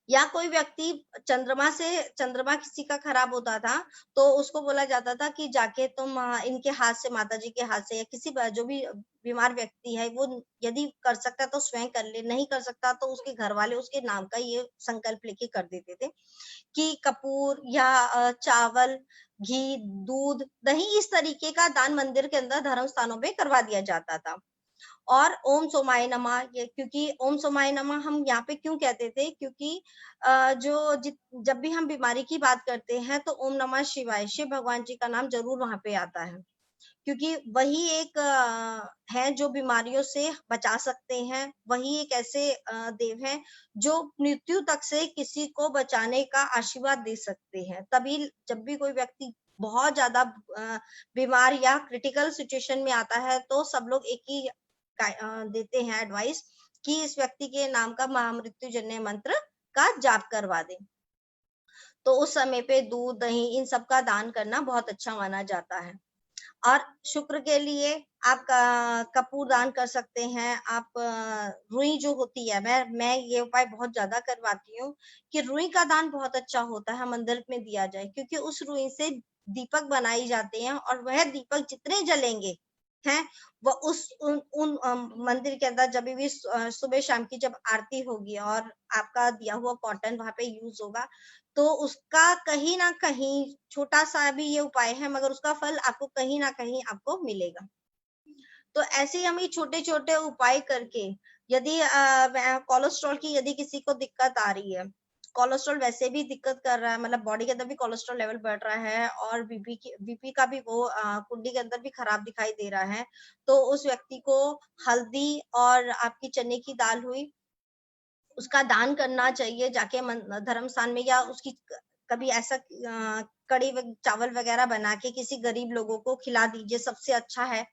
S1: या कोई व्यक्ति चंद्रमा किसी का खराब होता था, तो उसको बोला जाता था कि जाके तुम इनके हाथ से, माता जी के हाथ से, या किसी जो भी बीमार व्यक्ति है वो यदि कर सकता तो स्वयं कर ले, नहीं कर सकता तो उसके घर वाले उसके नाम का ये संकल्प लेके कर देते थे कि कपूर या चावल, घी, दूध, दही, इस तरीके का दान मंदिर के अंदर धर्म स्थानों पे करवा दिया जाता था। और ओम सोमाय नमः, ये क्योंकि ओम सोमाय नमः हम यहाँ पे क्यों कहते थे, क्योंकि जब भी हम बीमारी की बात करते हैं तो ओम नमः शिवाय, शिव भगवान जी का नाम जरूर वहां पे आता है, क्योंकि वही एक है जो बीमारियों से बचा सकते हैं। वही एक ऐसे देव हैं जो मृत्यु तक से किसी को बचाने का आशीर्वाद दे सकते हैं। तभी जब भी कोई व्यक्ति बहुत ज्यादा बीमार या क्रिटिकल सिचुएशन में आता है, तो सब लोग एक ही देते हैं एडवाइस कि इस व्यक्ति के नाम का महामृत्युजन्य मंत्र का जाप करवा दें। तो उस समय पे दूध, दही, इन सब का दान करना बहुत अच्छा माना जाता है। और शुक्र के लिए आप कपूर दान कर सकते हैं। आप रुई जो होती है, मैं ये उपाय बहुत ज्यादा करवाती हूँ कि रुई का दान बहुत अच्छा होता है, मंदिर में दिया जाए, क्योंकि उस रुई से दीपक बनाए जाते हैं, और वह दीपक जितने जलेंगे हैं वो उन मंदिर के अंदर जब भी सुबह शाम की जब आरती होगी और आपका दिया हुआ कॉटन वहां पे यूज होगा, तो उसका कहीं ना कहीं, छोटा सा भी ये उपाय है मगर उसका फल आपको कहीं ना कहीं आपको मिलेगा। तो ऐसे ही हम ये छोटे छोटे उपाय करके, यदि कोलेस्ट्रॉल की यदि किसी को दिक्कत आ रही है, कोलेस्ट्रॉल वैसे भी दिक्कत कर रहा है, मतलब बॉडी के अंदर भी कोलेस्ट्रॉल लेवल बढ़ रहा है, और बीपी का भी वो कुंडली के अंदर भी खराब दिखाई दे रहा है, तो उस व्यक्ति को हल्दी और आपकी चने की दाल हुई उसका दान करना चाहिए जाके धर्म स्थान में, या उसकी कभी ऐसा कड़ी चावल वगैरह बना के किसी गरीब लोगों को खिला दीजिए। सबसे अच्छा है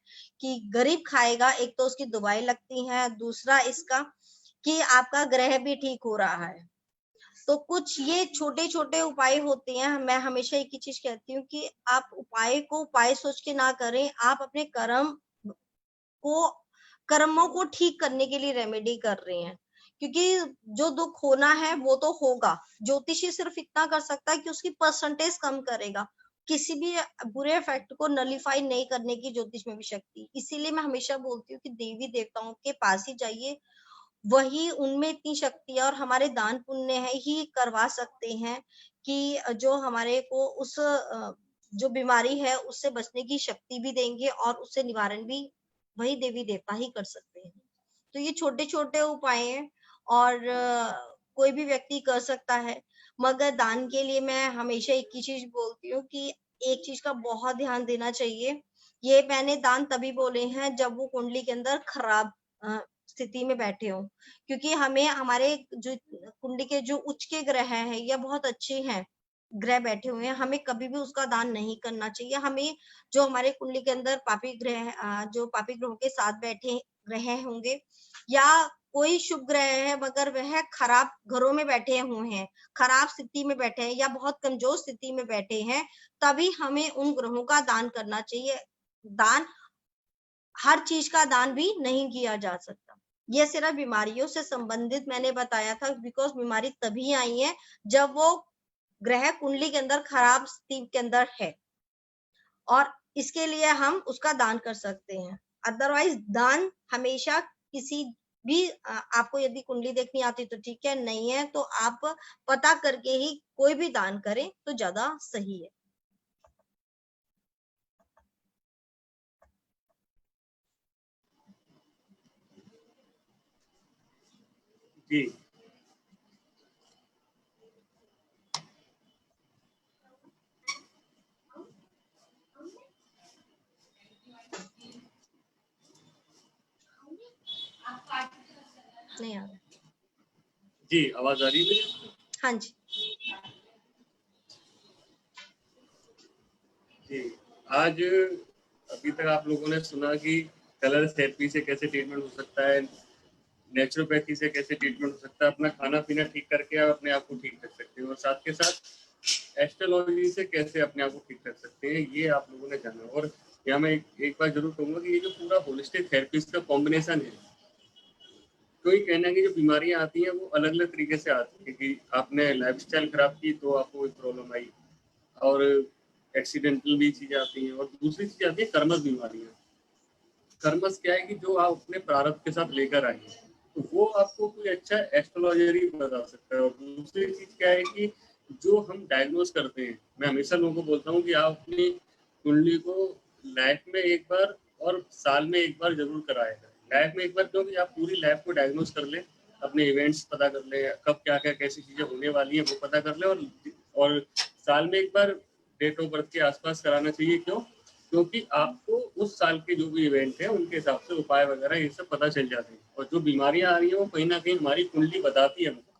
S1: कि गरीब खाएगा, एक तो उसकी दवाई लगती है, दूसरा इसका कि आपका ग्रह भी ठीक हो रहा है। तो कुछ ये छोटे छोटे उपाय होते हैं। मैं हमेशा एक ही चीज कहती हूँ कि आप उपाय को उपाय सोच के ना करें, आप अपने कर्मों को ठीक करने के लिए रेमेडी कर रहे हैं, क्योंकि जो दुख होना है वो तो होगा। ज्योतिषी सिर्फ इतना कर सकता है कि उसकी परसेंटेज कम करेगा, किसी भी बुरे इफेक्ट को नलीफाई नहीं करने की ज्योतिष में भी शक्ति। इसीलिए मैं हमेशा बोलती हूँ कि देवी देवताओं के पास ही जाइए, वही, उनमें इतनी शक्ति है और हमारे दान पुण्य है ही करवा सकते हैं कि जो हमारे को उस जो बीमारी है उससे बचने की शक्ति भी देंगे, और उससे निवारण भी वही देवी देवता ही कर सकते हैं। तो ये छोटे छोटे उपाय हैं, और कोई भी व्यक्ति कर सकता है। मगर दान के लिए मैं हमेशा एक ही चीज बोलती हूँ कि एक चीज का बहुत ध्यान देना चाहिए। ये मैंने दान तभी बोले हैं जब वो कुंडली के अंदर खराब स्थिति में बैठे हो, क्योंकि हमें हमारे जो कुंडली के जो उच्च के ग्रह हैं या बहुत अच्छे हैं, ग्रह बैठे हुए हैं, हमें कभी भी उसका दान नहीं करना चाहिए। हमें जो हमारे कुंडली के अंदर पापी ग्रह जो पापी ग्रहों के साथ बैठे ग्रह होंगे या कोई शुभ ग्रह है मगर वह खराब घरों में बैठे हुए हैं, खराब स्थिति में बैठे हैं या बहुत कमजोर स्थिति में बैठे हैं, तभी हमें उन ग्रहों का दान करना चाहिए। दान हर चीज का दान भी नहीं किया जा सकता। ये सिर्फ बीमारियों से संबंधित मैंने बताया था, बिकॉज बीमारी तभी आई है जब वो ग्रह कुंडली के अंदर खराब स्थिति के अंदर है, और इसके लिए हम उसका दान कर सकते हैं। अदरवाइज दान हमेशा किसी भी आपको यदि कुंडली देखनी आती तो ठीक है, नहीं है तो आप पता करके ही कोई भी दान करें तो ज्यादा सही है।
S4: जी
S1: नहीं आ रहा।
S4: जी, आवाज आ रही है मेरी?
S1: हाँ जी।
S4: जी, आज अभी तक आप लोगों ने सुना कि कलर थेरेपी से कैसे ट्रीटमेंट हो सकता है, नेचुरोपैथी से कैसे ट्रीटमेंट हो सकता है, अपना खाना पीना ठीक करके आप अपने आप को ठीक कर सकते हैं, और साथ के साथ एस्ट्रोलॉजी से कैसे अपने आप को ठीक कर सकते हैं, ये आप लोगों ने जाना। और यहाँ मैं एक बात जरूर कहूँगा कि ये जो पूरा होलिस्टिक थेरेपीज का कॉम्बिनेशन है, कोई कहना है कि जो बीमारियां आती हैं वो अलग अलग तरीके से आती है कि आपने लाइफस्टाइल खराब की तो आपको कोई प्रॉब्लम आई, और एक्सीडेंटल भी चीजें आती हैं, और दूसरी चीज आती है कर्मस बीमारियां। कर्मस क्या है कि जो आप अपने प्रारब्ध के साथ लेकर आए हैं, तो वो आपको कोई अच्छा एस्ट्रोलॉजर ही बता सकता है। और दूसरी चीज क्या है कि जो हम डायग्नोज करते हैं, मैं हमेशा लोगों को बोलता हूँ कि आप अपनी कुंडली को लाइफ में एक बार और साल में एक बार जरूर कराएगा। लाइफ में एक बार क्योंकि आप पूरी लाइफ को डायग्नोज कर ले, अपने इवेंट्स पता कर ले, कब क्या क्या कैसी चीजें होने वाली हैं वो पता कर ले, और साल में एक बार डेट ऑफ बर्थ के आसपास कराना चाहिए। क्यों? क्योंकि आपको उस साल के जो भी इवेंट है उनके हिसाब से उपाय वगैरह ये सब पता चल जाते हैं। और जो बीमारियां आ रही हैं वो कहीं ना कहीं हमारी कुंडली बताती है हमको,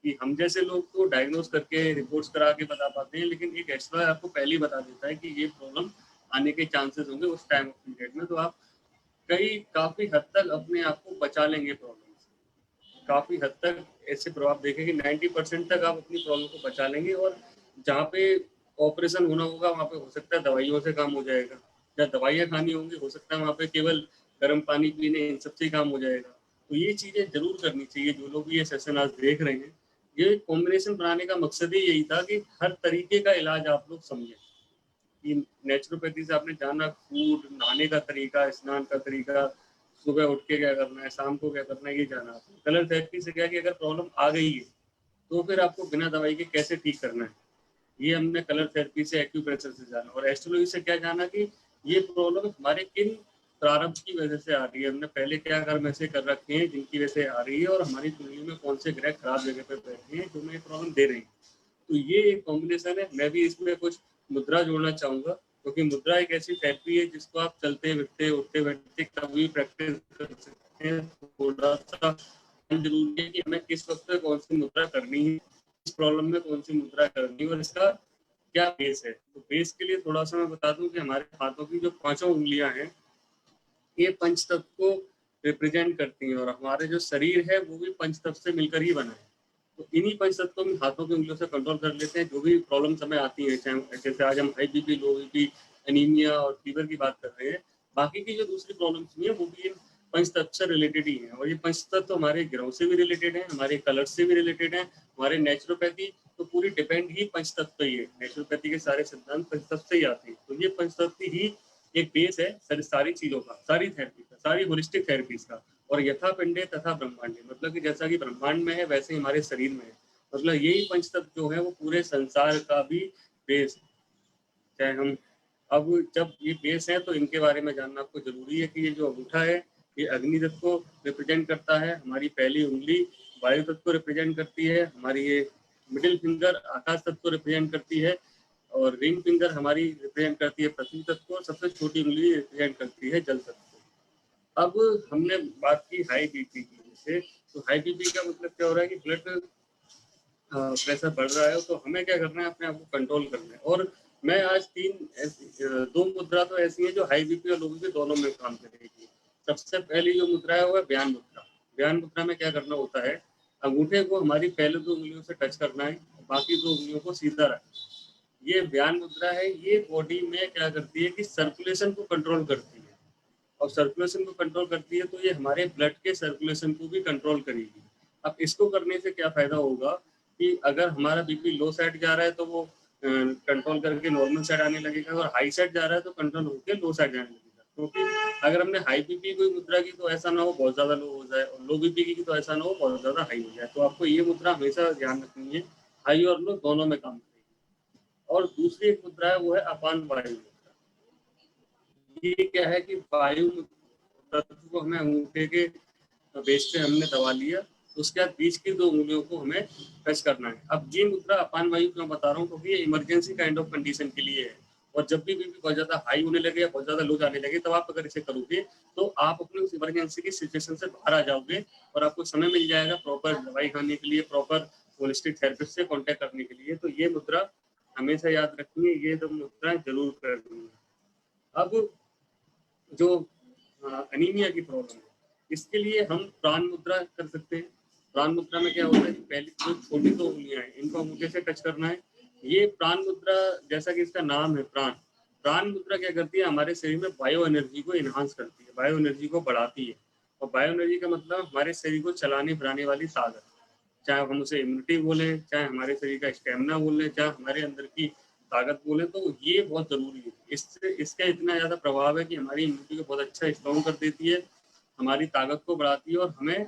S4: कि हम जैसे लोग तो डायग्नोज करके रिपोर्ट्स करा के बता पाते हैं, लेकिन एक एक्सपर्ट आपको पहले ही बता देता है कि ये प्रॉब्लम आने के चांसेस होंगे उस टाइम ऑफ पीरियड में। तो आप काफी हद तक अपने आप को बचा लेंगे प्रॉब्लम से। काफी हद तक ऐसे प्रभाव देखें कि 90% तक आप अपनी प्रॉब्लम को बचा लेंगे, और जहाँ पे ऑपरेशन होना होगा वहाँ पे हो सकता है दवाइयों से काम हो जाएगा, या दवाइयाँ खानी होंगी हो सकता है वहाँ पे केवल गर्म पानी पीने इन सबसे काम हो जाएगा। तो ये चीजें जरूर करनी चाहिए। जो लोग ये सेशन आज देख रहे हैं, ये कॉम्बिनेशन बनाने का मकसद ही यही था कि हर तरीके का इलाज आप लोग समझें, कि नेचुरोपैथी से आपने जाना फूड, नहाने का तरीका, स्नान का तरीका, सुबह उठ के क्या करना है, शाम को क्या करना है, ये जाना। कलर थेरेपी से क्या कि अगर प्रॉब्लम आ गई है तो फिर आपको बिना दवाई के कैसे ठीक करना है, ये हमने कलर थेरेपी से, एक्यूप्रेशर से जाना। और एस्ट्रोलॉजी से क्या जाना कि ये प्रॉब्लम हमारे किन प्रारब्ध की वजह से आ रही है, हमने पहले क्या कर्म ऐसे कर रखे हैं जिनकी वजह से आ रही है, और हमारी कुंडली में कौन से ग्रह खराब जगह पे बैठे हैं जो हमें प्रॉब्लम दे रही है। तो ये एक कॉम्बिनेशन है। मैं भी इसमें कुछ मुद्रा जोड़ना चाहूंगा, क्योंकि मुद्रा एक ऐसी थेरेपी है जिसको आप चलते फिरते उठते बैठते कभी प्रैक्टिस कर सकते हैं। थोड़ा सा जरूरी है कि हमें किस वक्त पे कौन सी मुद्रा करनी है, इस प्रॉब्लम में कौन सी मुद्रा करनी है, और इसका क्या बेस है। तो बेस के लिए थोड़ा सा मैं बता दूं कि हमारे हाथों की जो 5 उंगलियां हैं ये पंच तत्व को रिप्रेजेंट करती हैं, और हमारे जो शरीर है वो भी पंच तत्व से मिलकर ही बना है। तो इन्हीं पंच तत्वों में हाथों की उंगलियों से कंट्रोल कर लेते हैं जो भी प्रॉब्लम हमें आती है। चाहे जैसे आज हम high BP, low BP, anaemia और फीवर की बात कर रहे हैं, बाकी की जो दूसरी प्रॉब्लम्स भी है वो भी इन पंच तत्व से रिलेटेड ही है। और ये पंच तत्व हमारे ग्रहों से भी रिलेटेड है, हमारे कलर से भी रिलेटेड है। हमारे नेचुरोपैथी तो पूरी डिपेंड ही पंच तत्व पे ही है। नेचुरोपैथी के सारे सिद्धांत पंच तत्व से ही आते हैं। तो ये पंच तत्व ही एक बेस है सारी चीजों का, सारी थेरेपी का, सारी होलिस्टिक थेरेपीज का। और यथा पिंडे तथा ब्रह्मांडे, मतलब कि जैसा कि ब्रह्मांड में है वैसे ही हमारे शरीर में है। मतलब यही पंच तत्व जो है वो पूरे संसार का भी बेस है। चाहे हम अब जब ये बेस है तो इनके बारे में जानना आपको जरूरी है कि ये जो अंगूठा है ये अग्नि तत्व को रिप्रेजेंट करता है, हमारी पहली उंगली वायु तत्व को रिप्रेजेंट करती है, हमारी ये मिडिल फिंगर आकाश तत्व को रिप्रेजेंट करती है, और रिंग फिंगर हमारी रिप्रेजेंट करती है पृथ्वी तत्व को, सबसे छोटी उंगली रिप्रेजेंट करती है जल तत्व को। अब हमने बात की हाई बीपी की, जैसे तो हाई बीपी का मतलब क्या हो रहा है कि ब्लड प्रेशर बढ़ रहा है तो हमें क्या करना है, अपने आप को कंट्रोल करना है। और मैं आज दो मुद्रा तो ऐसी हैं जो हाई बीपी और लो बीपी दोनों में काम करेगी। सबसे पहली जो मुद्रा है वो है व्यान मुद्रा। व्यान मुद्रा में क्या करना होता है, अंगूठे को हमारी पहले 2 उंगलियों से टच करना है, बाकी 2 उंगलियों को सीधा रखना है। ये व्यान मुद्रा है, ये बॉडी में क्या करती है कि सर्कुलेशन को कंट्रोल करती है, और सर्कुलेशन को कंट्रोल करती है तो ये हमारे ब्लड के सर्कुलेशन को भी कंट्रोल करेगी। अब इसको करने से क्या फायदा होगा कि अगर हमारा बीपी लो साइड जा रहा है तो वो कंट्रोल करके नॉर्मल साइड आने लगेगा, और हाई साइड जा रहा है तो कंट्रोल होकर लो साइड जाने लगेगा। क्योंकि अगर हमने हाई बीपी कोई मुद्रा की तो ऐसा ना हो बहुत ज्यादा लो हो जाए, और लो बीपी की तो ऐसा ना हो बहुत ज्यादा हाई हो जाए। तो आपको ये मुद्रा हमेशा ध्यान रखनी है, हाई और लो दोनों में काम करेगी। और दूसरी एक मुद्रा है वो है अपान वायु मुद्रा। ये क्या है कि वायु तत्व को हमें अंगूठे के बेस पे हमने दबा लिया, उसके बाद बीच की 2 उंगलियों को हमें टच करना है। अब ये मुद्रा अपान वायु क्यों बता रहा हूँ, क्योंकि ये इमरजेंसी काइंड ऑफ कंडीशन के लिए है। और जब भी बीपी बहुत ज्यादा हाई होने लगे या बहुत ज्यादा लो जाने लगे, तब आप अगर इसे करोगे तो आप अपने उस इमरजेंसी की सिचुएशन से बाहर आ जाओगे, और आपको समय मिल जाएगा प्रॉपर दवाई खाने के लिए, प्रॉपर होलिस्टिक थेरेपिस्ट से कॉन्टेक्ट करने के लिए। तो ये मुद्रा हमेशा याद रखनी है, ये 2 मुद्रा जरूर करनी है। अब जो एनीमिया की प्रॉब्लम है, इसके लिए हम प्राण मुद्रा कर सकते हैं। प्राण मुद्रा में क्या होता है कि पहले जो छोटी 2 उंगलियां हैं इनको अंगूठे से टच करना है। ये प्राण मुद्रा, जैसा कि इसका नाम है प्राण, प्राण मुद्रा क्या करती है, हमारे शरीर में बायो एनर्जी को इनहांस करती है, बायो एनर्जी को बढ़ाती है। और बायो एनर्जी का मतलब हमारे शरीर को चलाने फिराने वाली ताकत, चाहे हम उसे इम्यूनिटी बोले, चाहे हमारे शरीर का स्टेमिना बोले, चाहे हमारे अंदर की ताकत बोले, तो ये बहुत जरूरी है। इससे इसका इतना ज्यादा प्रभाव है कि हमारी इम्यूनिटी को बहुत अच्छा स्ट्रॉन्ग कर देती है, हमारी ताकत को बढ़ाती है, और हमें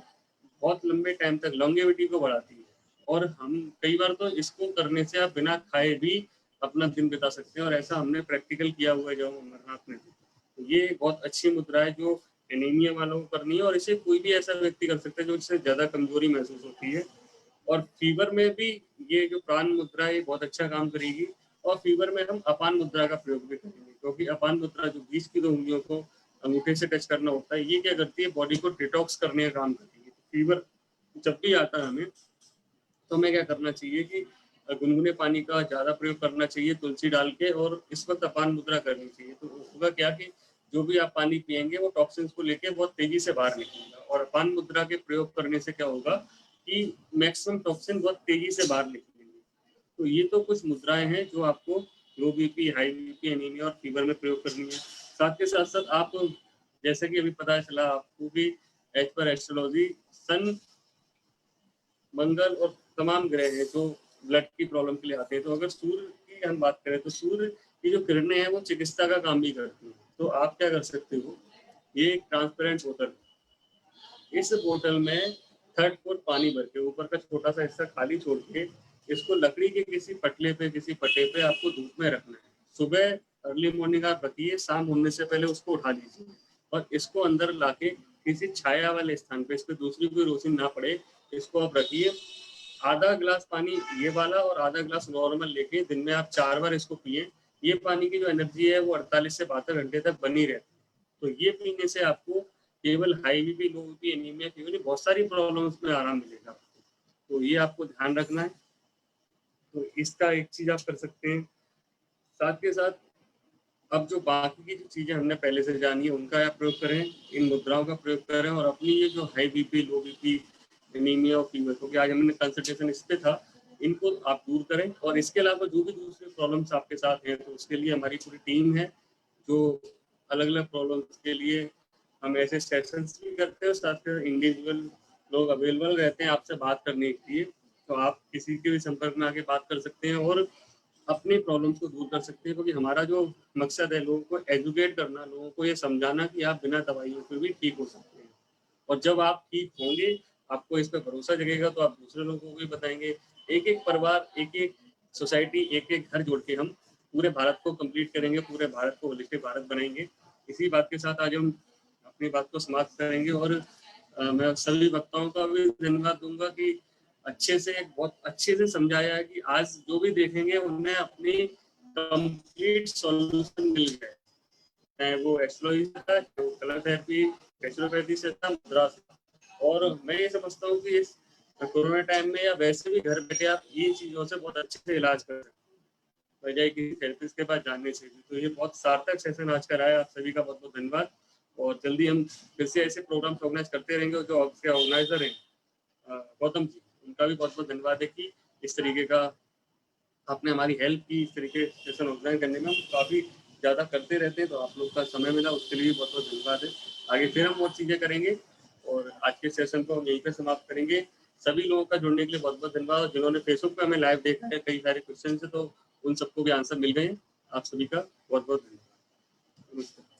S4: बहुत लंबे टाइम तक लॉन्गेविटी को बढ़ाती है। और हम कई बार तो इसको करने से आप बिना खाए भी अपना दिन बिता सकते हैं, और ऐसा हमने प्रैक्टिकल किया हुआ है जब अमरनाथ में। तो ये बहुत अच्छी मुद्रा है जो एनीमिया वालों को करनी है, और इसे कोई भी ऐसा व्यक्ति कर सकता है जो इससे ज्यादा कमजोरी महसूस होती है। और फीवर में भी ये जो प्राण मुद्रा है बहुत अच्छा काम करेगी। और फीवर में हम अपान मुद्रा का प्रयोग भी करेंगे, क्योंकि अपान मुद्रा जो बीच की 2 उंगलियों को अंगूठे से टच करना होता है, ये क्या करती है, बॉडी को डिटॉक्स करने का काम करती है। फीवर जब भी आता है हमें, तो हमें क्या करना चाहिए कि गुनगुने पानी का ज्यादा प्रयोग करना चाहिए तुलसी डाल के, और इस वक्त अपान मुद्रा करनी चाहिए। तो होगा क्या कि जो भी आप पानी पिएंगे वो टॉक्सिन्स को लेके बहुत तेजी से बाहर निकलेगा। और अपान मुद्रा के प्रयोग करने से क्या होगा कि मैक्सिमम टॉक्सिन बहुत तेजी से बाहर निकलेंगे। तो ये तो कुछ मुद्राएं हैं जो आपको लो बीपी, हाई बीपी, एनीमिया और फीवर में प्रयोग करनी है। साथ के साथ साथ आप, जैसे कि अभी पता चला आपको भी, एज पर एस्ट्रोलॉजी सन, मंगल और तमाम ग्रह हैं जो ब्लड की प्रॉब्लम के लिए आते हैं। तो अगर सूर्य की हम बात करें तो सूर्य की जो किरणें हैं वो चिकित्सा का काम भी करती हैं। तो आप क्या कर सकते हो, ये एक ट्रांसपेरेंट बोतल, इस बोतल में 3rd फोर्थ पानी भर के ऊपर का छोटा सा हिस्सा खाली छोड़ के इसको लकड़ी के किसी पटले पे, किसी पट्टे पे आपको धूप में रखना है। सुबह अर्ली मॉर्निंग आप रखिए, शाम होने से पहले उसको उठा लीजिए, और इसको अंदर लाके किसी छाया वाले स्थान पे, इस पे दूसरी कोई रोशनी ना पड़े, इसको आप रखिए। आधा गिलास पानी ये वाला और आधा गिलास नॉर्मल लेके दिन में आप 4 बार इसको पिए। ये पानी की जो एनर्जी है वो 48 से 72 घंटे तक बनी रहती है। तो ये पीने से आपको केवल high BP, low BP, anaemia, fever, बहुत सारी प्रॉब्लम्स में आराम मिलेगा। तो ये आपको ध्यान रखना है। तो इसका एक चीज आप कर सकते हैं। साथ के साथ अब जो बाकी की जो चीजें हमने पहले से जानी है उनका आप प्रयोग करें, इन मुद्राओं का प्रयोग करें, और अपनी ये जो high BP, low BP, anaemia और फीवर, क्योंकि आज हमने कंसल्टेशन इस पे था, इनको आप दूर करें। और इसके अलावा जो भी दूसरे प्रॉब्लम्स आपके साथ हैं, तो उसके लिए हमारी पूरी टीम है जो अलग अलग प्रॉब्लम्स के लिए हम ऐसे सेशंस भी करते हैं, साथ में इंडिविजुअल लोग अवेलेबल रहते हैं आपसे बात करने के लिए। तो आप किसी के भी संपर्क में आके बात कर सकते हैं और अपनी प्रॉब्लम्स को दूर कर सकते हैं, क्योंकि हमारा जो मकसद है लोगों को एजुकेट करना, लोगों को ये समझाना कि आप बिना दवाइयों के भी ठीक हो सकते हैं। और जब आप ठीक होंगे, आपको इस पर भरोसा जगेगा, तो आप दूसरे लोगों को भी बताएंगे। एक एक परिवार, एक एक सोसाइटी, एक एक घर जोड़ के हम पूरे भारत को कंप्लीट करेंगे, पूरे भारत को होलिस्टिक भारत बनाएंगे। इसी बात के साथ आज हम अपनी बात को समाप्त करेंगे। और मैं सभी वक्ताओं का भी धन्यवाद दूंगा कि अच्छे से, बहुत अच्छे से समझाया है कि आज जो भी देखेंगे उन्हें अपनी कंप्लीट सॉल्यूशन मिल गए, चाहे वो एस्ट्रोलॉजी था, कलर थेरेपी, नेचुरोपैथी से था, मुद्रा से। और मैं ये समझता हूँ कि इस कोरोना टाइम में या वैसे भी घर बैठे आप ये चीजों से बहुत अच्छे से इलाज कर सकते हैं बजाय किसी थेरेपिस्ट के पास जाने से भी। तो ये बहुत सार्थक सेशन आज का रहा है। आप सभी का बहुत बहुत धन्यवाद और जल्दी हम फिर से ऐसे प्रोग्राम ऑर्गेनाइज करते रहेंगे। जो आपके ऑर्गेनाइजर हैं गौतम जी, उनका भी बहुत बहुत धन्यवाद है कि इस तरीके का आपने हमारी हेल्प की। इस तरीके सेशन ऑर्गेनाइज करने में हम काफ़ी ज़्यादा करते रहते हैं, तो आप लोग का समय मिला उसके लिए भी बहुत बहुत धन्यवाद है। आगे फिर हम और चीज़ें करेंगे और आज के सेशन को हम यहीं पर समाप्त करेंगे। सभी लोगों का जुड़ने के लिए बहुत बहुत धन्यवाद। जिन्होंने फेसबुक पे हमें लाइव देखा है, कई सारे क्वेश्चन है, तो उन सबको भी आंसर मिल गए हैं। आप सभी का बहुत बहुत धन्यवाद। नमस्कार।